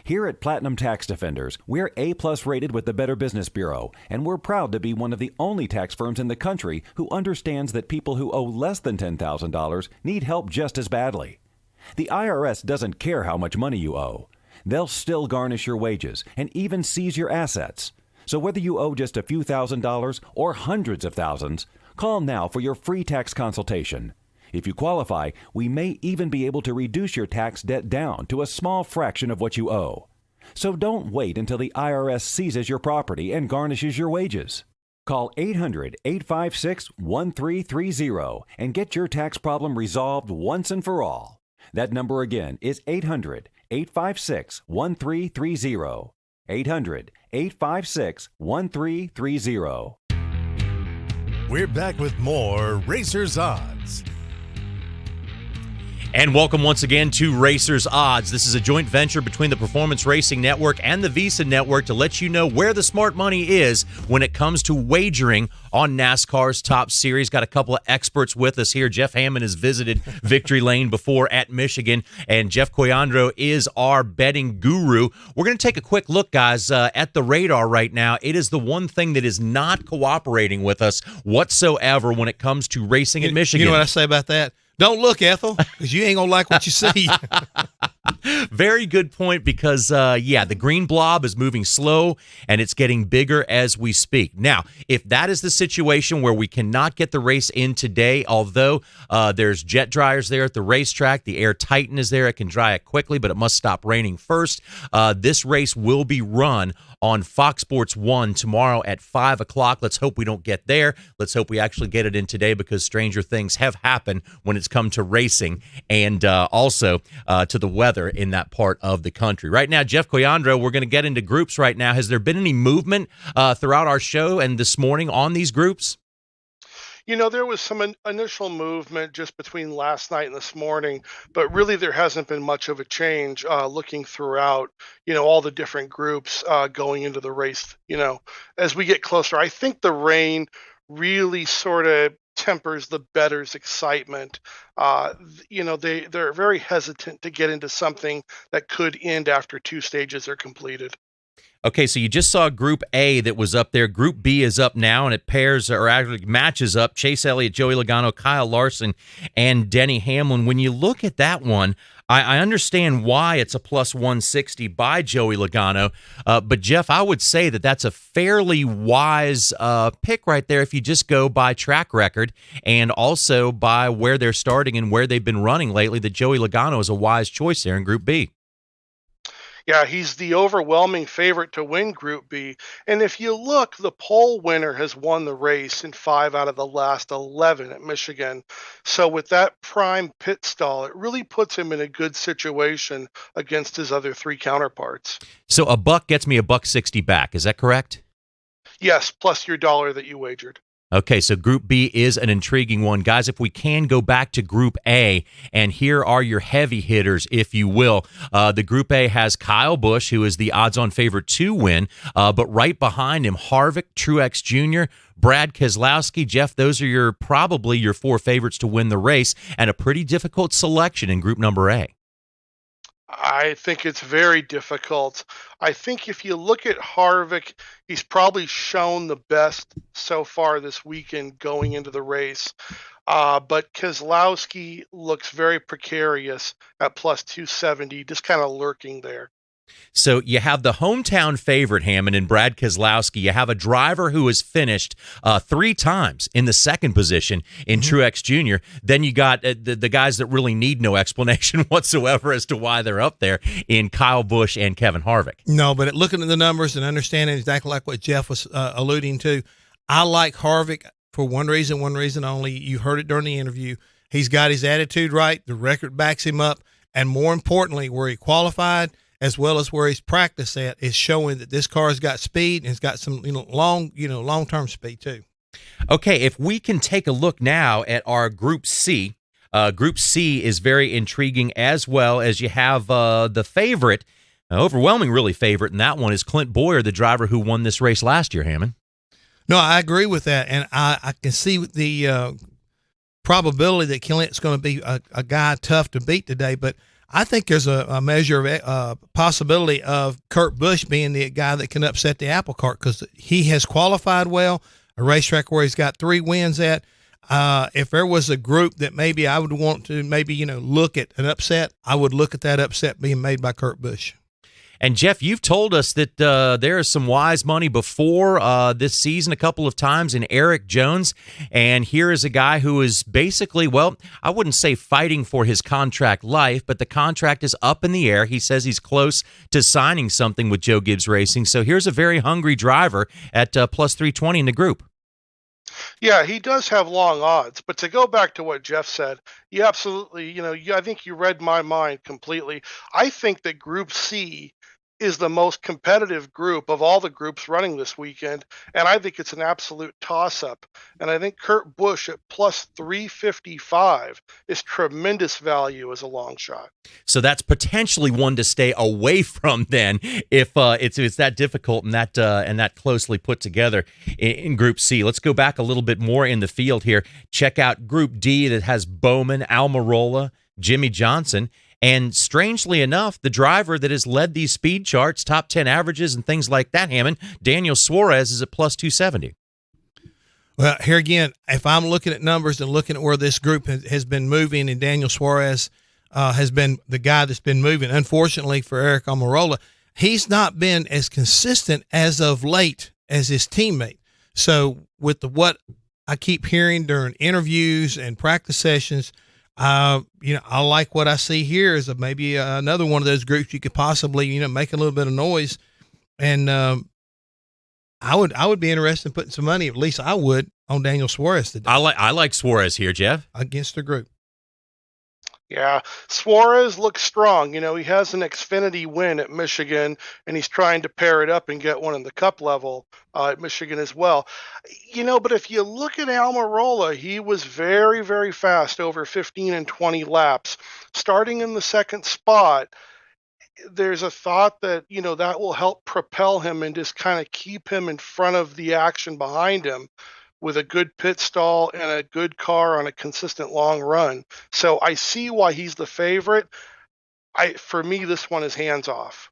Here at Platinum Tax Defenders, we're A-plus rated with the Better Business Bureau, and we're proud to be one of the only tax firms in the country who understands that people who owe less than $10,000 need help just as badly. The IRS doesn't care how much money you owe. They'll still garnish your wages and even seize your assets. So whether you owe just a few $1,000s or hundreds of thousands, call now for your free tax consultation. If you qualify, we may even be able to reduce your tax debt down to a small fraction of what you owe. So don't wait until the IRS seizes your property and garnishes your wages. Call 800-856-1330 and get your tax problem resolved once and for all. That number again is 800-856-1330. 800-856-1330. We're back with more Racers Odds. And welcome once again to Racers Odds. This is a joint venture between the Performance Racing Network and the VSiN Network to let you know where the smart money is when it comes to wagering on NASCAR's top series. Got a couple of experts with us here. Jeff Hammond has visited Victory Lane before at Michigan, and Jeff Coyandro is our betting guru. We're going to take a quick look, guys, at the radar right now. It is the one thing that is not cooperating with us whatsoever when it comes to racing in Michigan. You know what I say about that? Don't look, Ethel, because you ain't going to like what you see. Very good point because, the green blob is moving slow and it's getting bigger as we speak. Now, if that is the situation where we cannot get the race in today, although there's jet dryers there at the racetrack, the Air Titan is there. It can dry it quickly, but it must stop raining first. This race will be run on Fox Sports 1 tomorrow at 5 o'clock. Let's hope we don't get there. Let's hope we actually get it in today because stranger things have happened when it's come to racing and also to the weather in that part of the country. Right now, Jeff Coyandro, we're going to get into groups right now. Has there been any movement throughout our show and this morning on these groups? You know, there was some initial movement just between last night and this morning, but really there hasn't been much of a change looking throughout, all the different groups going into the race, as we get closer. I think the rain really sort of tempers the bettors' excitement. They're very hesitant to get into something that could end after two stages are completed. Okay, so you just saw Group A that was up there. Group B is up now, and it pairs or actually matches up Chase Elliott, Joey Logano, Kyle Larson, and Denny Hamlin. When you look at that one, I understand why it's a plus 160 by Joey Logano, but Jeff, I would say that that's a fairly wise pick right there if you just go by track record and also by where they're starting and where they've been running lately, that Joey Logano is a wise choice there in Group B. Yeah, he's the overwhelming favorite to win Group B. And if you look, the pole winner has won the race in 5 out of the last 11 at Michigan. So with that prime pit stall, it really puts him in a good situation against his other three counterparts. So a buck gets me a $160 back. Is that correct? Yes, plus your dollar that you wagered. Okay, so Group B is an intriguing one. Guys, if we can go back to Group A, and here are your heavy hitters, if you will. The Group A has Kyle Busch, who is the odds-on favorite to win, but right behind him, Harvick, Truex Jr., Brad Keselowski. Jeff, those are probably your four favorites to win the race, and a pretty difficult selection in Group number A. I think it's very difficult. I think if you look at Harvick, he's probably shown the best so far this weekend going into the race. But Keselowski looks very precarious at plus 270, just kind of lurking there. So you have the hometown favorite, Hammond, and Brad Keselowski. You have a driver who has finished 3 times in the second position in Truex Jr. Then you got the guys that really need no explanation whatsoever as to why they're up there in Kyle Busch and Kevin Harvick. No, but looking at the numbers and understanding exactly like what Jeff was alluding to, I like Harvick for one reason only. You heard it during the interview. He's got his attitude right. The record backs him up. And more importantly, where he qualified – as well as where he's practiced at, is showing that this car's got speed and it's got some long-term speed too. Okay, if we can take a look now at our Group C. Group C is very intriguing, as well as you have the favorite, overwhelming really favorite in that one is Clint Boyer, the driver who won this race last year, Hammond. No, I agree with that, and I can see the probability that Clint's going to be a guy tough to beat today, but I think there's a measure of possibility of Kurt Busch being the guy that can upset the apple cart because he has qualified well, a racetrack where he's got 3 wins at. If there was a group that maybe I would want to look at an upset, I would look at that upset being made by Kurt Busch. And, Jeff, you've told us that there is some wise money before this season a couple of times in Eric Jones. And here is a guy who is basically, well, I wouldn't say fighting for his contract life, but the contract is up in the air. He says he's close to signing something with Joe Gibbs Racing. So here's a very hungry driver at plus 320 in the group. Yeah, he does have long odds. But to go back to what Jeff said, you absolutely, I think you read my mind completely. I think that Group C is the most competitive group of all the groups running this weekend, and I think it's an absolute toss-up. And I think Kurt Busch at plus 355 is tremendous value as a long shot. So that's potentially one to stay away from then if it's that difficult and that closely put together in Group C. Let's go back a little bit more in the field here. Check out Group D that has Bowman, Almirola, Jimmy Johnson. And strangely enough, the driver that has led these speed charts, top 10 averages and things like that, Hammond, Daniel Suarez, is at plus 270. Well, here again, if I'm looking at numbers and looking at where this group has been moving, and Daniel Suarez has been the guy that's been moving, unfortunately for Eric Almirola, he's not been as consistent as of late as his teammate. So with what I keep hearing during interviews and practice sessions, I like what I see here is maybe another one of those groups you could possibly, make a little bit of noise. And I would be interested in putting some money, at least I would, on Daniel Suarez today. I like Suarez here, Jeff. Against the group. Yeah, Suarez looks strong. He has an Xfinity win at Michigan, and he's trying to pair it up and get one in the Cup level at Michigan as well. But if you look at Almirola, he was very, very fast, over 15 and 20 laps. Starting in the second spot, there's a thought that, that will help propel him and just kind of keep him in front of the action behind him, with a good pit stall and a good car on a consistent long run. So I see why he's the favorite. For me, this one is hands off.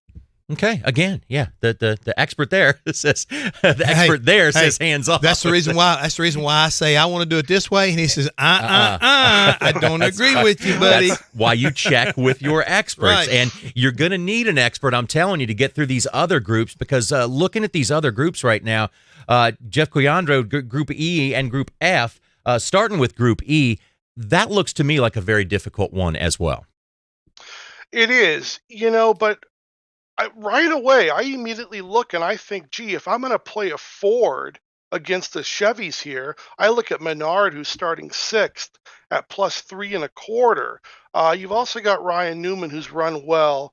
Okay, again, yeah, the expert there says says hands off. That's the reason why. That's the reason why I say I want to do it this way, and he says, I don't agree with you, buddy. That's why you check with your experts, Right. and you're going to need an expert. I'm telling you to get through these other groups because looking at these other groups right now. Jeff Coyandro, Group E and Group F, starting with Group E, that looks to me like a very difficult one as well. It is, but right away, I immediately look and I think, gee, if I'm going to play a Ford against the Chevys here, I look at Menard, who's starting 6th at plus 3.25. You've also got Ryan Newman, who's run well.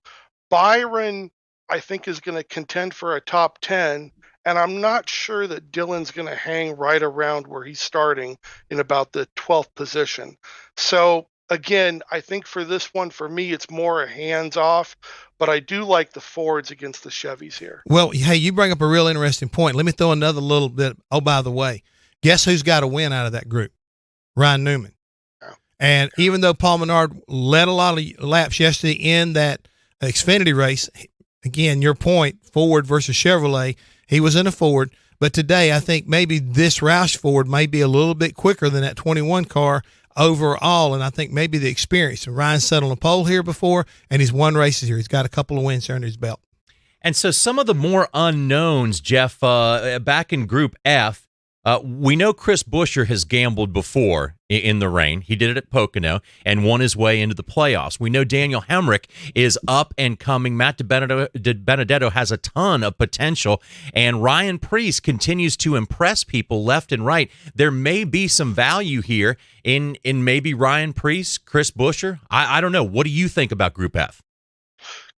Byron, I think, is going to contend for a top 10. and I'm not sure that Dylan's going to hang right around where he's starting in about the 12th position. So again, I think for this one, for me, it's more a hands off, but I do like the Fords against the Chevys here. Well, hey, you bring up a real interesting point. Let me throw another little bit. Oh, by the way, guess who's got a win out of that group? Ryan Newman. And even though Paul Menard led a lot of laps yesterday in that Xfinity race, again, your point, Ford versus Chevrolet, he was in a Ford. But today, I think maybe this Roush Ford may be a little bit quicker than that 21 car overall, and I think maybe the experience. Ryan sat on a pole here before, and he's won races here. He's got a couple of wins under his belt. And so some of the more unknowns, Jeff, back in Group F, we know Chris Buescher has gambled before in the rain. He did it at Pocono and won his way into the playoffs. We know Daniel Hemrick is up and coming. Matt Benedetto has a ton of potential, and Ryan Preece continues to impress people left and right. There may be some value here in maybe Ryan Preece, Chris Buescher. I don't know. What do you think about Group F?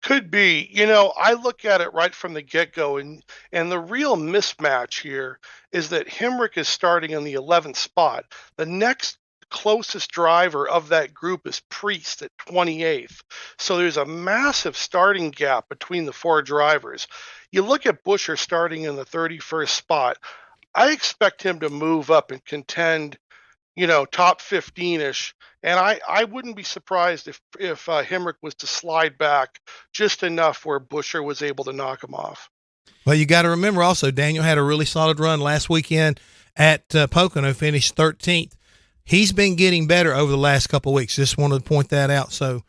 Could be. I look at it right from the get-go, and the real mismatch here is that Hemrick is starting in the 11th spot. The next closest driver of that group is Priest at 28th. So there's a massive starting gap between the four drivers. You look at Buescher starting in the 31st spot. I expect him to move up and contend, top 15-ish. And I wouldn't be surprised if Hemrick was to slide back just enough where Buescher was able to knock him off. Well, you got to remember also, Daniel had a really solid run last weekend at Pocono, finished 13th. He's been getting better over the last couple of weeks. Just wanted to point that out. So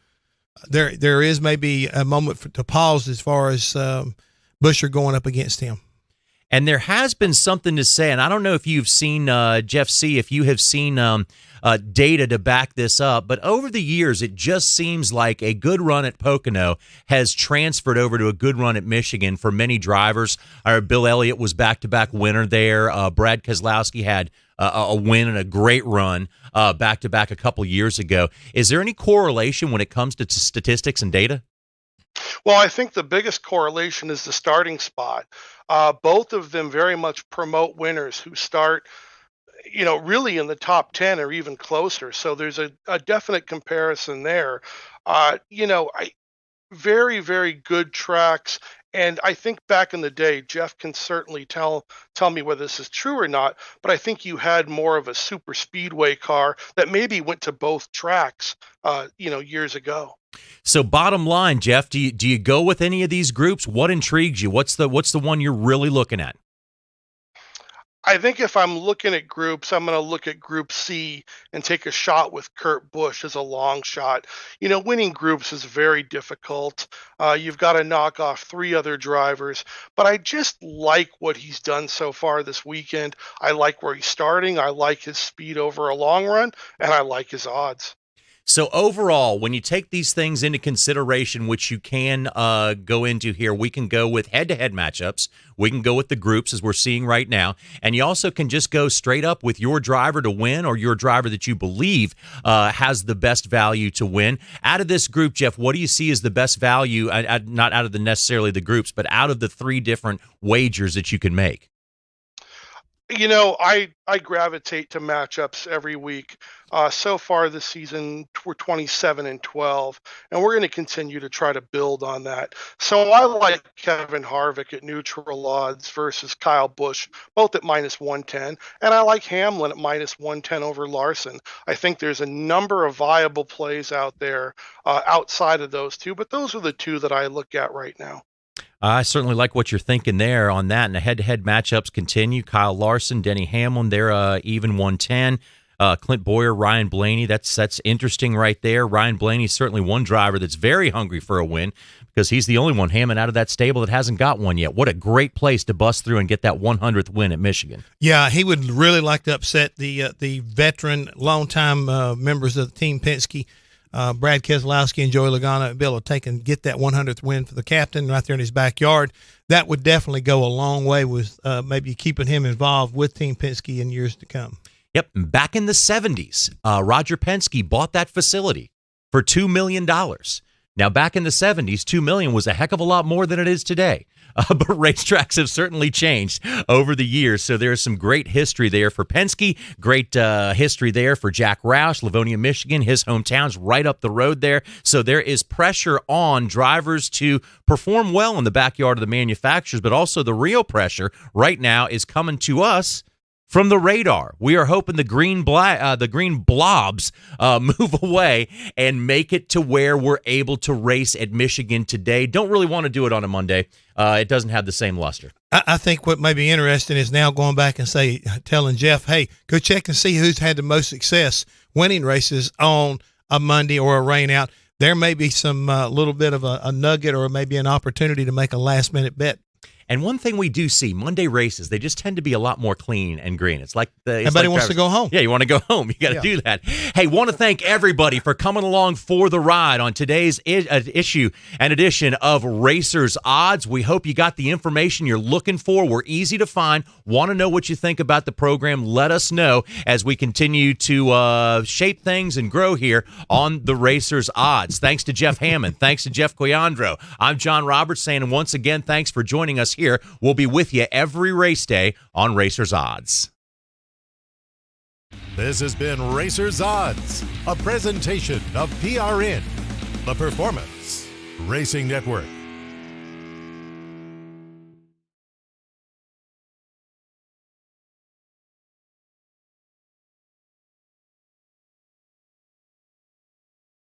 there is maybe a moment to pause as far as Buescher going up against him. And there has been something to say, and I don't know if you've seen, Jeff C., if you have seen data to back this up, but over the years, it just seems like a good run at Pocono has transferred over to a good run at Michigan for many drivers. Bill Elliott was back-to-back winner there. Brad Keselowski had a win and a great run back-to-back a couple years ago. Is there any correlation when it comes to statistics and data? Well, I think the biggest correlation is the starting spot. Both of them very much promote winners who start, really in the top 10 or even closer. So there's a definite comparison there. Very, very good tracks. And I think back in the day, Jeff can certainly tell me whether this is true or not, but I think you had more of a super speedway car that maybe went to both tracks, years ago. So bottom line, Jeff, do you go with any of these groups? What intrigues you? What's the one you're really looking at? I think if I'm looking at groups, I'm going to look at Group C and take a shot with Kurt Busch as a long shot. Winning groups is very difficult. You've got to knock off 3 other drivers, but I just like what he's done so far this weekend. I like where he's starting. I like his speed over a long run, and I like his odds. So overall, when you take these things into consideration, which you can go into here, we can go with head-to-head matchups. We can go with the groups as we're seeing right now. And you also can just go straight up with your driver to win or your driver that you believe has the best value to win. Out of this group, Jeff, what do you see as the best value, not out of necessarily the groups, but out of the 3 different wagers that you can make? I gravitate to matchups every week. So far this season, we're 27-12, and we're going to continue to try to build on that. So I like Kevin Harvick at neutral odds versus Kyle Busch, both at -110, and I like Hamlin at -110 over Larson. I think there's a number of viable plays out there outside of those two, but those are the 2 that I look at right now. I certainly like what you're thinking there on that. And the head-to-head matchups continue. Kyle Larson, Denny Hamlin, they're even 110. Clint Boyer, Ryan Blaney, that's interesting right there. Ryan Blaney's certainly one driver that's very hungry for a win because he's the only one Hammond out of that stable that hasn't got one yet. What a great place to bust through and get that 100th win at Michigan. Yeah, he would really like to upset the veteran, longtime members of the Team Penske. Brad Keselowski and Joey Logano be able to take and get that 100th win for the captain right there in his backyard. That would definitely go a long way with maybe keeping him involved with Team Penske in years to come. Yep. Back in the 70s, Roger Penske bought that facility for $2 million. Now, back in the 70s, $2 million was a heck of a lot more than it is today. But racetracks have certainly changed over the years. So there's some great history there for Penske, great history there for Jack Roush, Livonia, Michigan. His hometown's right up the road there. So there is pressure on drivers to perform well in the backyard of the manufacturers, but also the real pressure right now is coming to us from the radar. We are hoping the green blobs move away and make it to where we're able to race at Michigan today. Don't really want to do it on a Monday. It doesn't have the same luster. I think what may be interesting is now going back and telling Jeff, hey, go check and see who's had the most success winning races on a Monday or a rain out. There may be some little bit of a nugget or maybe an opportunity to make a last-minute bet. And one thing we do see, Monday races, they just tend to be a lot more clean and green. It's like everybody wants to go home. Yeah, you want to go home. You got to do that. Hey, want to thank everybody for coming along for the ride on today's issue and edition of Racers Odds. We hope you got the information you're looking for. We're easy to find. Want to know what you think about the program? Let us know as we continue to shape things and grow here on the Racers Odds. Thanks to Jeff Hammond. Thanks to Jeff Coyandro. I'm John Roberts saying once again, thanks for joining us here. We'll be with you every race day on Racers Odds. This has been Racers Odds, a presentation of PRN, the Performance Racing Network.